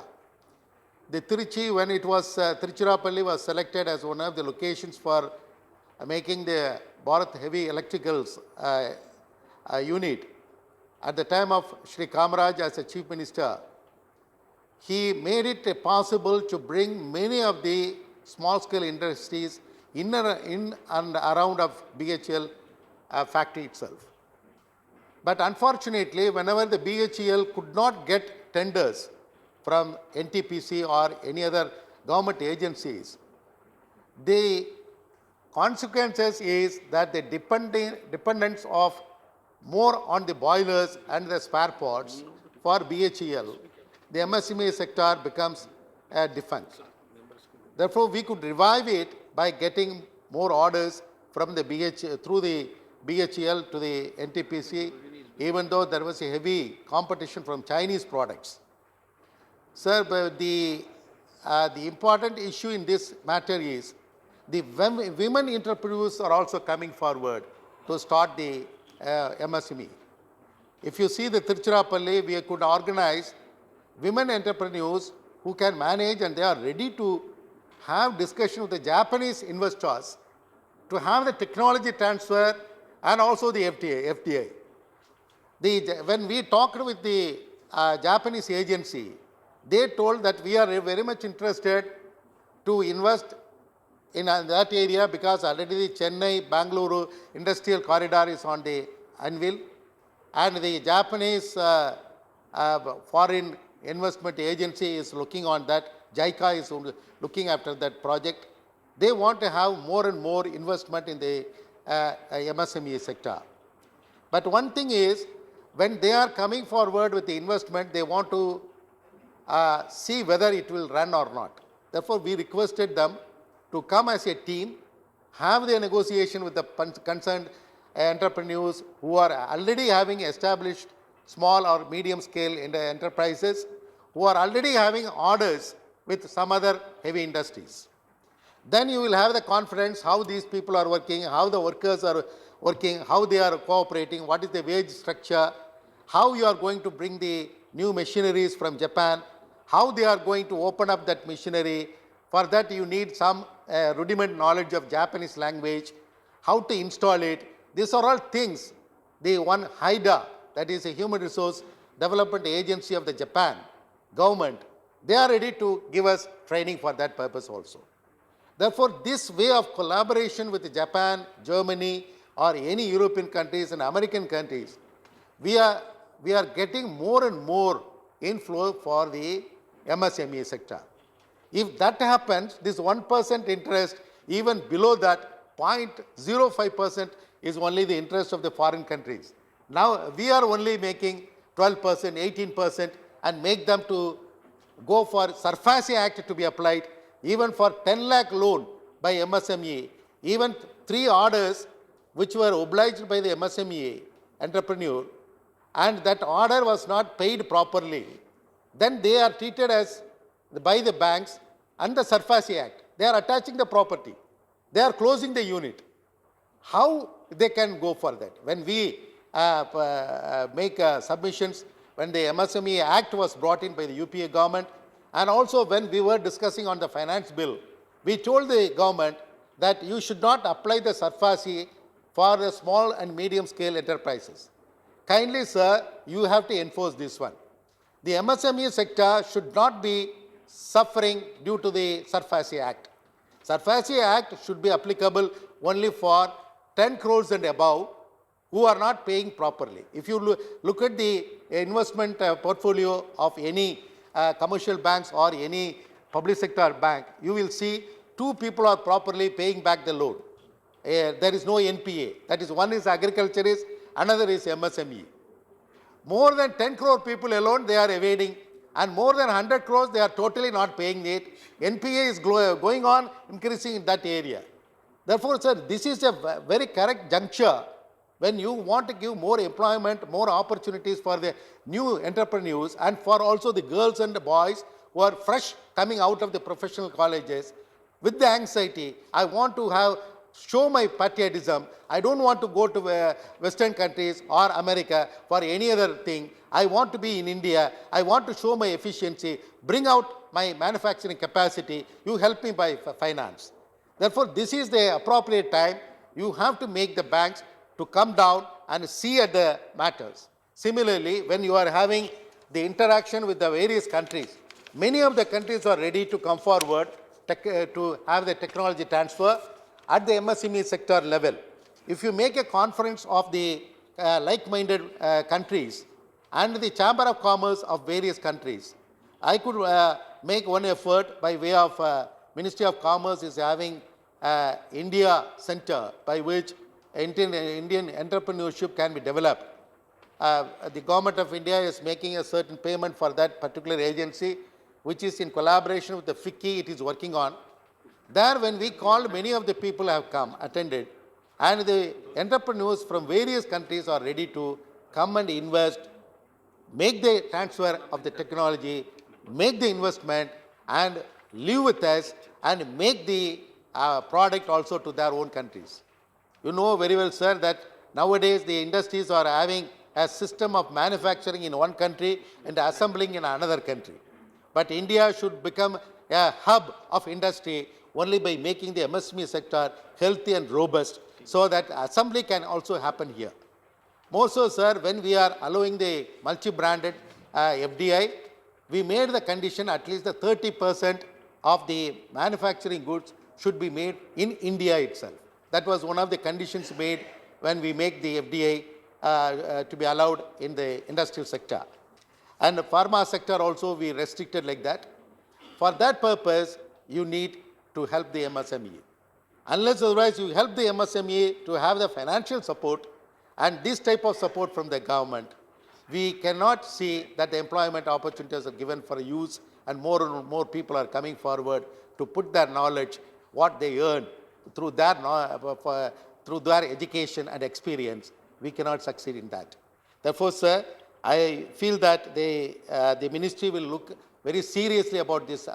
The Tiruchi, when it was, Tiruchirappalli was selected as one of the locations for making the Bharat Heavy Electricals unit. At the time of Shri Kamaraj as a Chief Minister, he made it possible to bring many of the small-scale industries in and around of BHEL factory itself. But unfortunately, whenever the BHEL could not get tenders from NTPC or any other government agencies, the consequences is that the dependence of more on the boilers and the spare parts for BHEL, the MSME sector becomes defense. Therefore, we could revive it by getting more orders from the through the BHEL to the NTPC, even though there was a heavy competition from Chinese products. Sir, but the important issue in this matter is the women entrepreneurs are also coming forward to start the MSME. If you see the Tiruchirappalli, we could organize women entrepreneurs who can manage, and they are ready to have discussion with the Japanese investors to have the technology transfer and also the FTA. When we talked with the Japanese agency, they told that we are very much interested to invest in that area because already the Chennai-Bangalore industrial corridor is on the anvil, and the Japanese foreign investment agency is looking on that. JICA is looking after that project. They want to have more and more investment in the MSME sector. But one thing is, when they are coming forward with the investment, they want to see whether it will run or not. Therefore, we requested them to come as a team, have the negotiation with the concerned entrepreneurs who are already having established small or medium scale enterprises, who are already having orders with some other heavy industries. Then you will have the confidence how these people are working, how the workers are working, how they are cooperating, what is the wage structure, how you are going to bring the new machineries from Japan, how they are going to open up that machinery. For that you need some rudiment knowledge of Japanese language, how to install it. These are all things. The one HIDA, that is a Human Resource Development Agency of the Japan government, they are ready to give us training for that purpose also. Therefore, this way of collaboration with Japan, Germany, or any European countries and American countries, we are getting more and more inflow for the MSME sector. If that happens, this 1% interest, even below that, 0.05% is only the interest of the foreign countries. Now, we are only making 12%, 18%, and make them to go for SARFAESI Act to be applied, even for 10 lakh loan by MSME, even 3 orders which were obliged by the MSME entrepreneur, and that order was not paid properly, then they are treated as by the banks and the SARFAESI Act. They are attaching the property. They are closing the unit. How they can go for that? When we make submissions, when the MSME Act was brought in by the UPA government, and also when we were discussing on the finance bill, we told the government that you should not apply the SARFAESI for the small and medium scale enterprises. Kindly, sir, you have to enforce this one. The MSME sector should not be suffering due to the SARFAESI Act. SARFAESI Act should be applicable only for 10 crores and above who are not paying properly. If you look at the investment portfolio of any commercial banks or any public sector bank, you will see 2 people are properly paying back the loan. There is no NPA. That is, one is agriculturist, another is MSME. More than 10 crore people alone, they are evading, and more than 100 crores, they are totally not paying it. NPA is going on increasing in that area. Therefore, sir, this is a very correct juncture when you want to give more employment, more opportunities for the new entrepreneurs and for also the girls and the boys who are fresh coming out of the professional colleges with the anxiety. I want to show my patriotism. I don't want to go to Western countries or America for any other thing. I want to be in India. I want to show my efficiency, bring out my manufacturing capacity. You help me by finance. Therefore, this is the appropriate time. You have to make the banks to come down and see at the matters. Similarly, when you are having the interaction with the various countries, many of the countries are ready to come forward to have the technology transfer at the MSME sector level. If you make a conference of the like-minded countries and the Chamber of Commerce of various countries, I could make one effort by way of Ministry of Commerce is having India Center by which Indian entrepreneurship can be developed. The government of India is making a certain payment for that particular agency. which is in collaboration with the FICCI, it is working on. There, when we called, many of the people have come, attended, and the entrepreneurs from various countries are ready to come and invest, make the transfer of the technology, make the investment, and live with us, and make the product also to their own countries. You know very well, sir, that nowadays the industries are having a system of manufacturing in one country and assembling in another country. But India should become a hub of industry only by making the MSME sector healthy and robust, so that assembly can also happen here. More so, sir, when we are allowing the multi-branded FDI, we made the condition at least the 30% of the manufacturing goods should be made in India itself. That was one of the conditions made when we make the FDI to be allowed in the industrial sector. And the pharma sector also we restricted like that. For that purpose, you need to help the MSME. Unless otherwise you help the MSME to have the financial support and this type of support from the government, we cannot see that the employment opportunities are given for use, and more people are coming forward to put their knowledge, what they earn through their education and experience. We cannot succeed in that. Therefore, sir, I feel that the ministry will look very seriously about this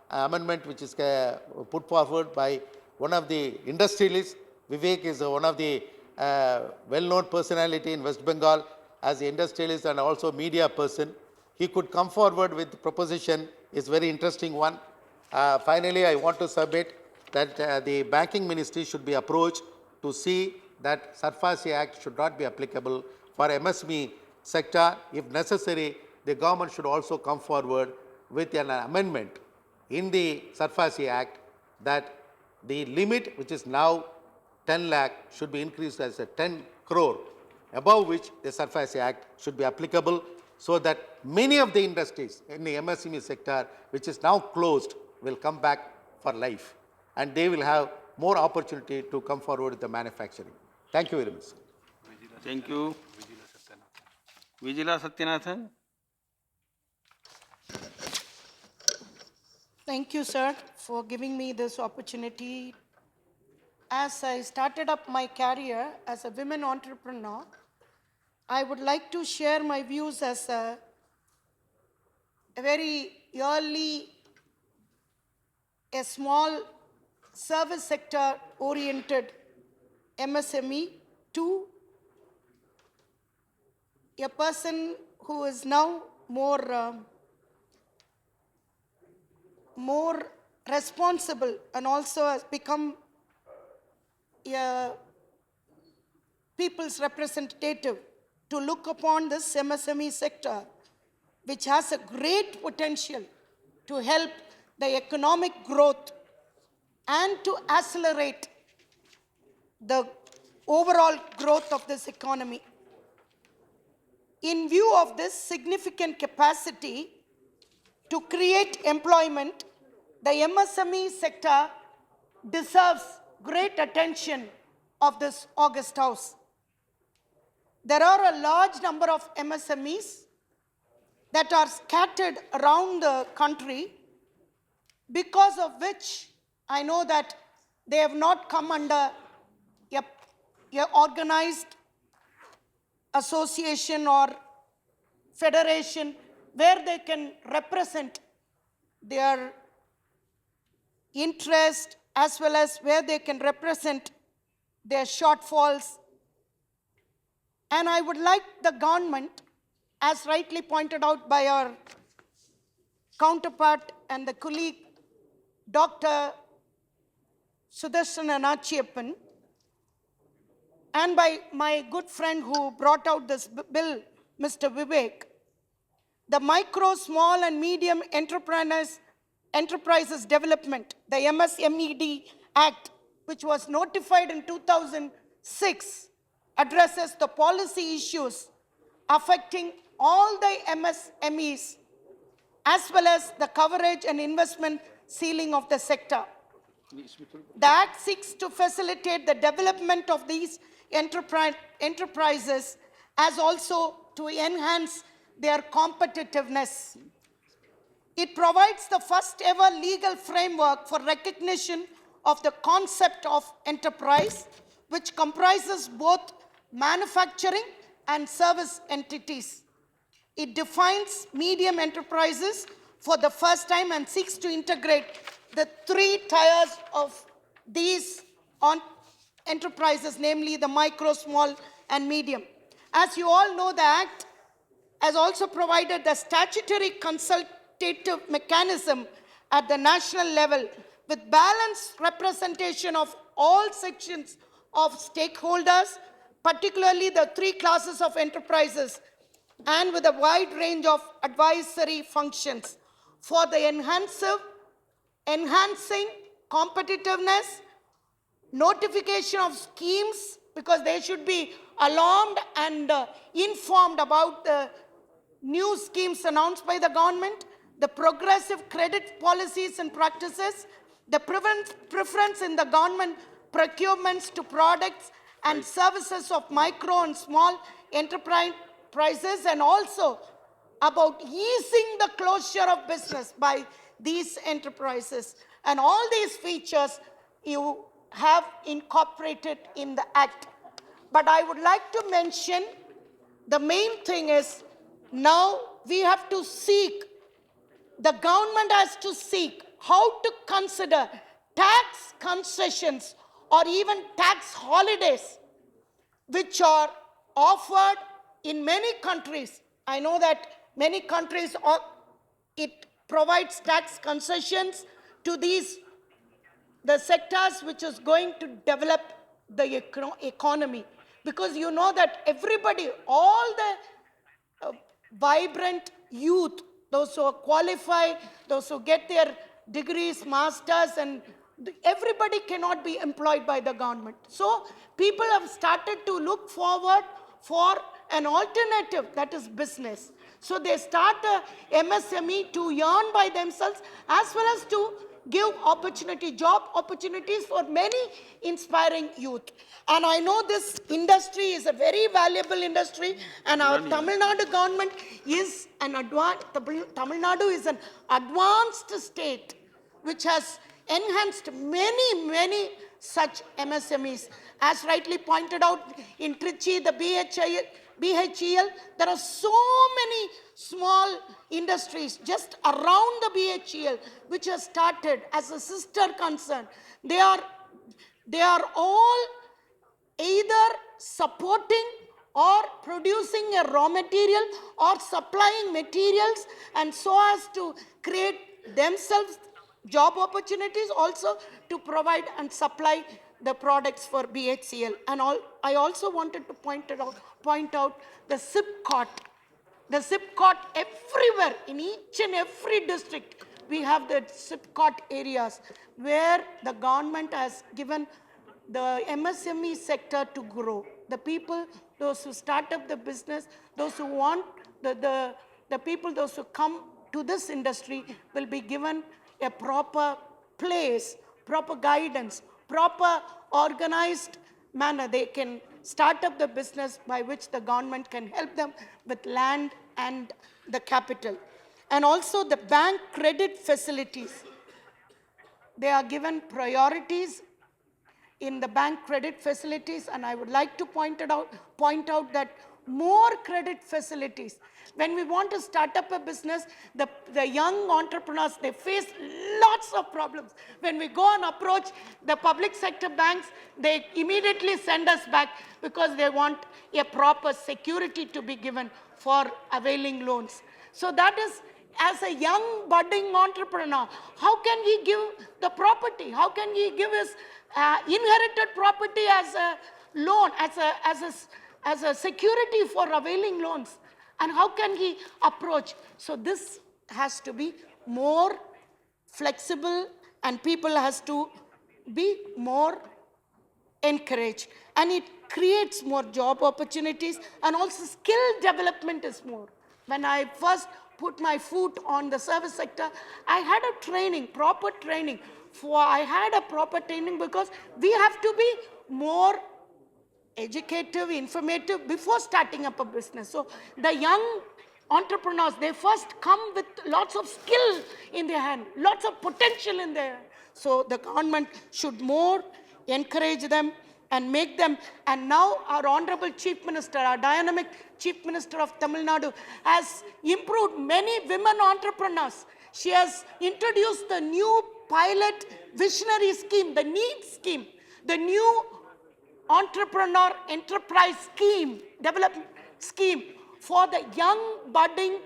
amendment which is put forward by one of the industrialists. Vivek is one of the well-known personality in West Bengal as the industrialist and also media person. He could come forward with the proposition. Is very interesting one. Finally, I want to submit that the banking ministry should be approached to see that SARFAESI Act should not be applicable for MSME sector. If necessary, the government should also come forward with an amendment in the SARFAESI Act that the limit, which is now 10 lakh, should be increased as a 10 crore, above which the SARFAESI Act should be applicable, so that many of the industries in the MSME sector, which is now closed, will come back for life, and they will have more opportunity to come forward with the manufacturing. Thank you very much. Thank you. Vijila Satyanathan. Thank you, sir, for giving me this opportunity. As I started up my career as a women entrepreneur, I would like to share my views as a very early, a small service sector oriented MSME to a person who is now more responsible and also has become a people's representative to look upon this MSME sector, which has a great potential to help the economic growth and to accelerate the overall growth of this economy. In view of this significant capacity to create employment, the MSME sector deserves great attention of this august house. There are a large number of MSMEs that are scattered around the country, because of which I know that they have not come under a organized association or federation where they can represent their interest as well as where they can represent their shortfalls. And I would like the government, as rightly pointed out by our counterpart and the colleague, Dr. Sudarshan Nachiyappan, and by my good friend who brought out this bill, Mr. Vivek, the Micro, Small and Medium Enterprises Development, the MSMED Act, which was notified in 2006, addresses the policy issues affecting all the MSMEs as well as the coverage and investment ceiling of the sector. The Act seeks to facilitate the development of these enterprises as also to enhance their competitiveness. It provides the first ever legal framework for recognition of the concept of enterprise, which comprises both manufacturing and service entities. It defines medium enterprises for the first time and seeks to integrate the three tiers of these enterprises, namely the micro, small, and medium. As you all know, the Act has also provided the statutory consultative mechanism at the national level with balanced representation of all sections of stakeholders, particularly the three classes of enterprises, and with a wide range of advisory functions for the enhancing competitiveness, notification of schemes, because they should be alarmed and informed about the new schemes announced by the government, the progressive credit policies and practices, the preference in the government procurements to products and services of micro and small enterprises, and also about easing the closure of business by these enterprises. And all these features you have incorporated in the Act. But I would like to mention the main thing is now we have to seek, the government has to seek how to consider tax concessions or even tax holidays which are offered in many countries. I know that many countries, it provides tax concessions to the sectors which is going to develop the economy. Because you know that everybody, all the vibrant youth, those who are qualified, those who get their degrees, masters, and everybody cannot be employed by the government. So people have started to look forward for an alternative, that is business. So they start a MSME to earn by themselves, as well as to give opportunity, job opportunities for many inspiring youth. And I know this industry is a very valuable industry, and our Tamil Nadu government is Tamil Nadu is an advanced state which has enhanced many such MSMEs. As rightly pointed out in Trichy, the BHEL, there are so many small industries just around the BHEL which has started as a sister concern. They are all either supporting or producing a raw material or supplying materials, and so as to create themselves job opportunities, also to provide and supply the products for BHCL. And I also wanted to point out the SIPCOT. The SIPCOT everywhere, in each and every district, we have the SIPCOT areas where the government has given the MSME sector to grow. The people, those who start up the business, those who want, the people, those who come to this industry will be given a proper place, proper guidance, proper organized manner. They can start up the business by which the government can help them with land and the capital. And also the bank credit facilities. They are given priorities in the bank credit facilities, and I would like to point out that more credit facilities. When we want to start up a business, the young entrepreneurs, they face lots of problems. When we go and approach the public sector banks, they immediately send us back because they want a proper security to be given for availing loans. So that is, as a young budding entrepreneur, how can he give the property? How can he give his inherited property as a loan, as a security for availing loans? And how can he approach? So this has to be more flexible, and people has to be more encouraged. And it creates more job opportunities, and also skill development is more. When I first put my foot on the service sector, I had a training, proper training. I had a proper training because we have to be more educative, informative before starting up a business. So the young entrepreneurs, they first come with lots of skill in their hand, lots of potential in their hand. So the government should more encourage them and make them. And now our Honorable Chief Minister, our dynamic Chief Minister of Tamil Nadu, has improved many women entrepreneurs. She has introduced the new pilot visionary scheme, the NEET scheme, the new entrepreneur enterprise scheme, development scheme for the young budding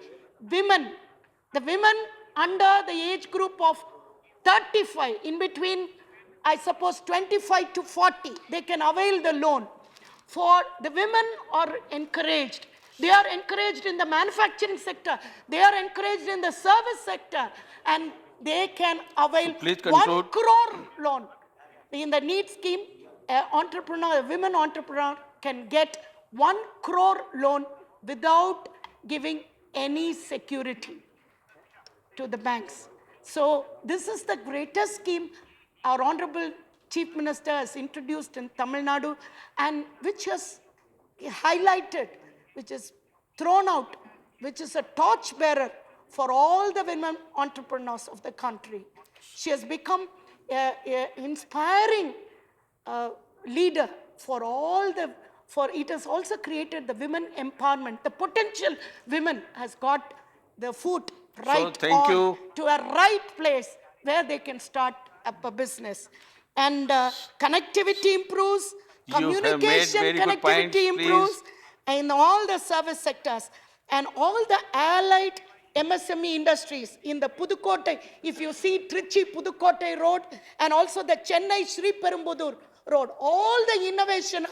women, the women under the age group of 35, in between, I suppose, 25 to 40, they can avail the loan. For the women are encouraged. They are encouraged in the manufacturing sector. They are encouraged in the service sector. And they can avail Please 1 conclude. crore loan. In the NEET scheme, a women entrepreneur can get 1 crore loan without giving any security to the banks. So this is the greatest scheme our Honorable Chief Minister has introduced in Tamil Nadu, and which has highlighted, which is thrown out, which is a torch bearer for all the women entrepreneurs of the country. She has become an inspiring leader for all the, for it has also created the women empowerment. The potential women has got the foot right thank on you. to a right place where they can start up a business. And connectivity improves, You have made communication very good connectivity points, improves in all the service sectors, and all the allied MSME industries in the Pudukkottai. If you see Trichy Pudukkottai Road and also the Chennai Sri Perumbudur Road, all the innovation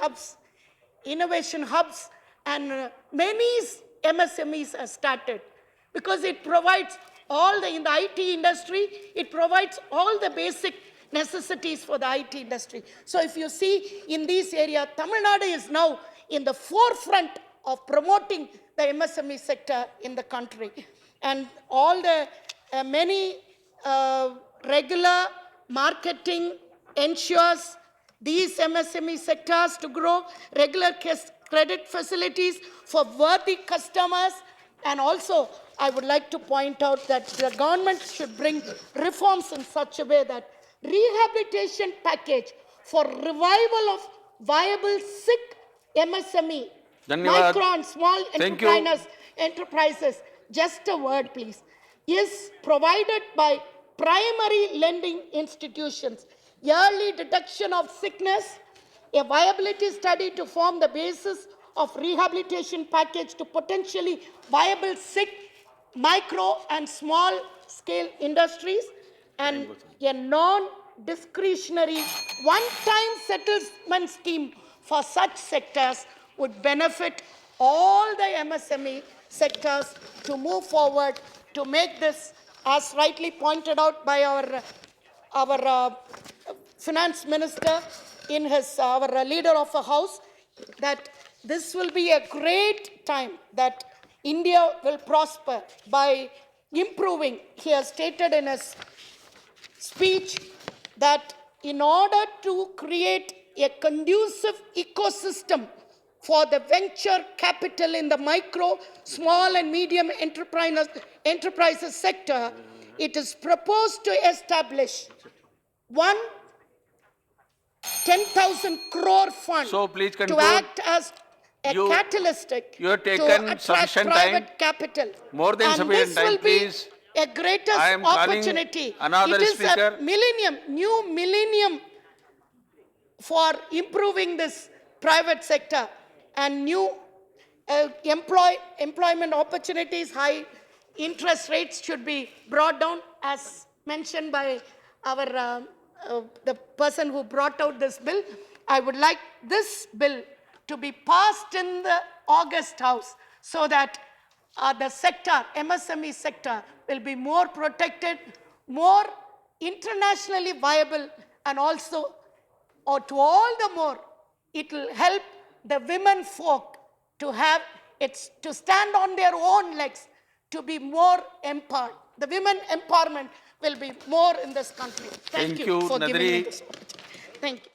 hubs and many MSMEs are started, because it provides all the, in the IT industry, it provides all the basic necessities for the IT industry. So if you see in this area, Tamil Nadu is now in the forefront of promoting the MSME sector in the country. And all the many regular marketing ensures these MSME sectors to grow, regular credit facilities for worthy customers. And also, I would like to point out that the government should bring reforms in such a way that rehabilitation package for revival of viable sick MSME, Dhanyawad. micro and small Thank you. enterprises, just a word please, is provided by primary lending institutions. Yearly detection of sickness, a viability study to form the basis of rehabilitation package to potentially viable sick, micro and small scale industries, and a non-discretionary one-time settlement scheme for such sectors would benefit all the MSME sectors to move forward to make this, as rightly pointed out by our finance minister in his, our leader of the house, that this will be a great time that India will prosper by improving. He has stated in his speech that in order to create a conducive ecosystem for the venture capital in the micro, small and medium enterprises sector, it is proposed to establish 10,000 crore fund So please to conclude. act as a You- catalytic you have to taken attract sufficient private time. capital. More than And sufficient this time, will please. be a greatest I am calling opportunity. another It is speaker. a new millennium for improving this private sector, and new employment opportunities, high interest rates should be brought down, as mentioned by our the person who brought out this bill. I would like this bill to be passed in the August House so that the sector, MSME sector, will be more protected, more internationally viable, and also, or to all the more, it will help the women folk to have it's to stand on their own legs, to be more empowered. The women empowerment will be more in this country. Thank Thank you you, for giving me Nadri. this opportunity. Thank you.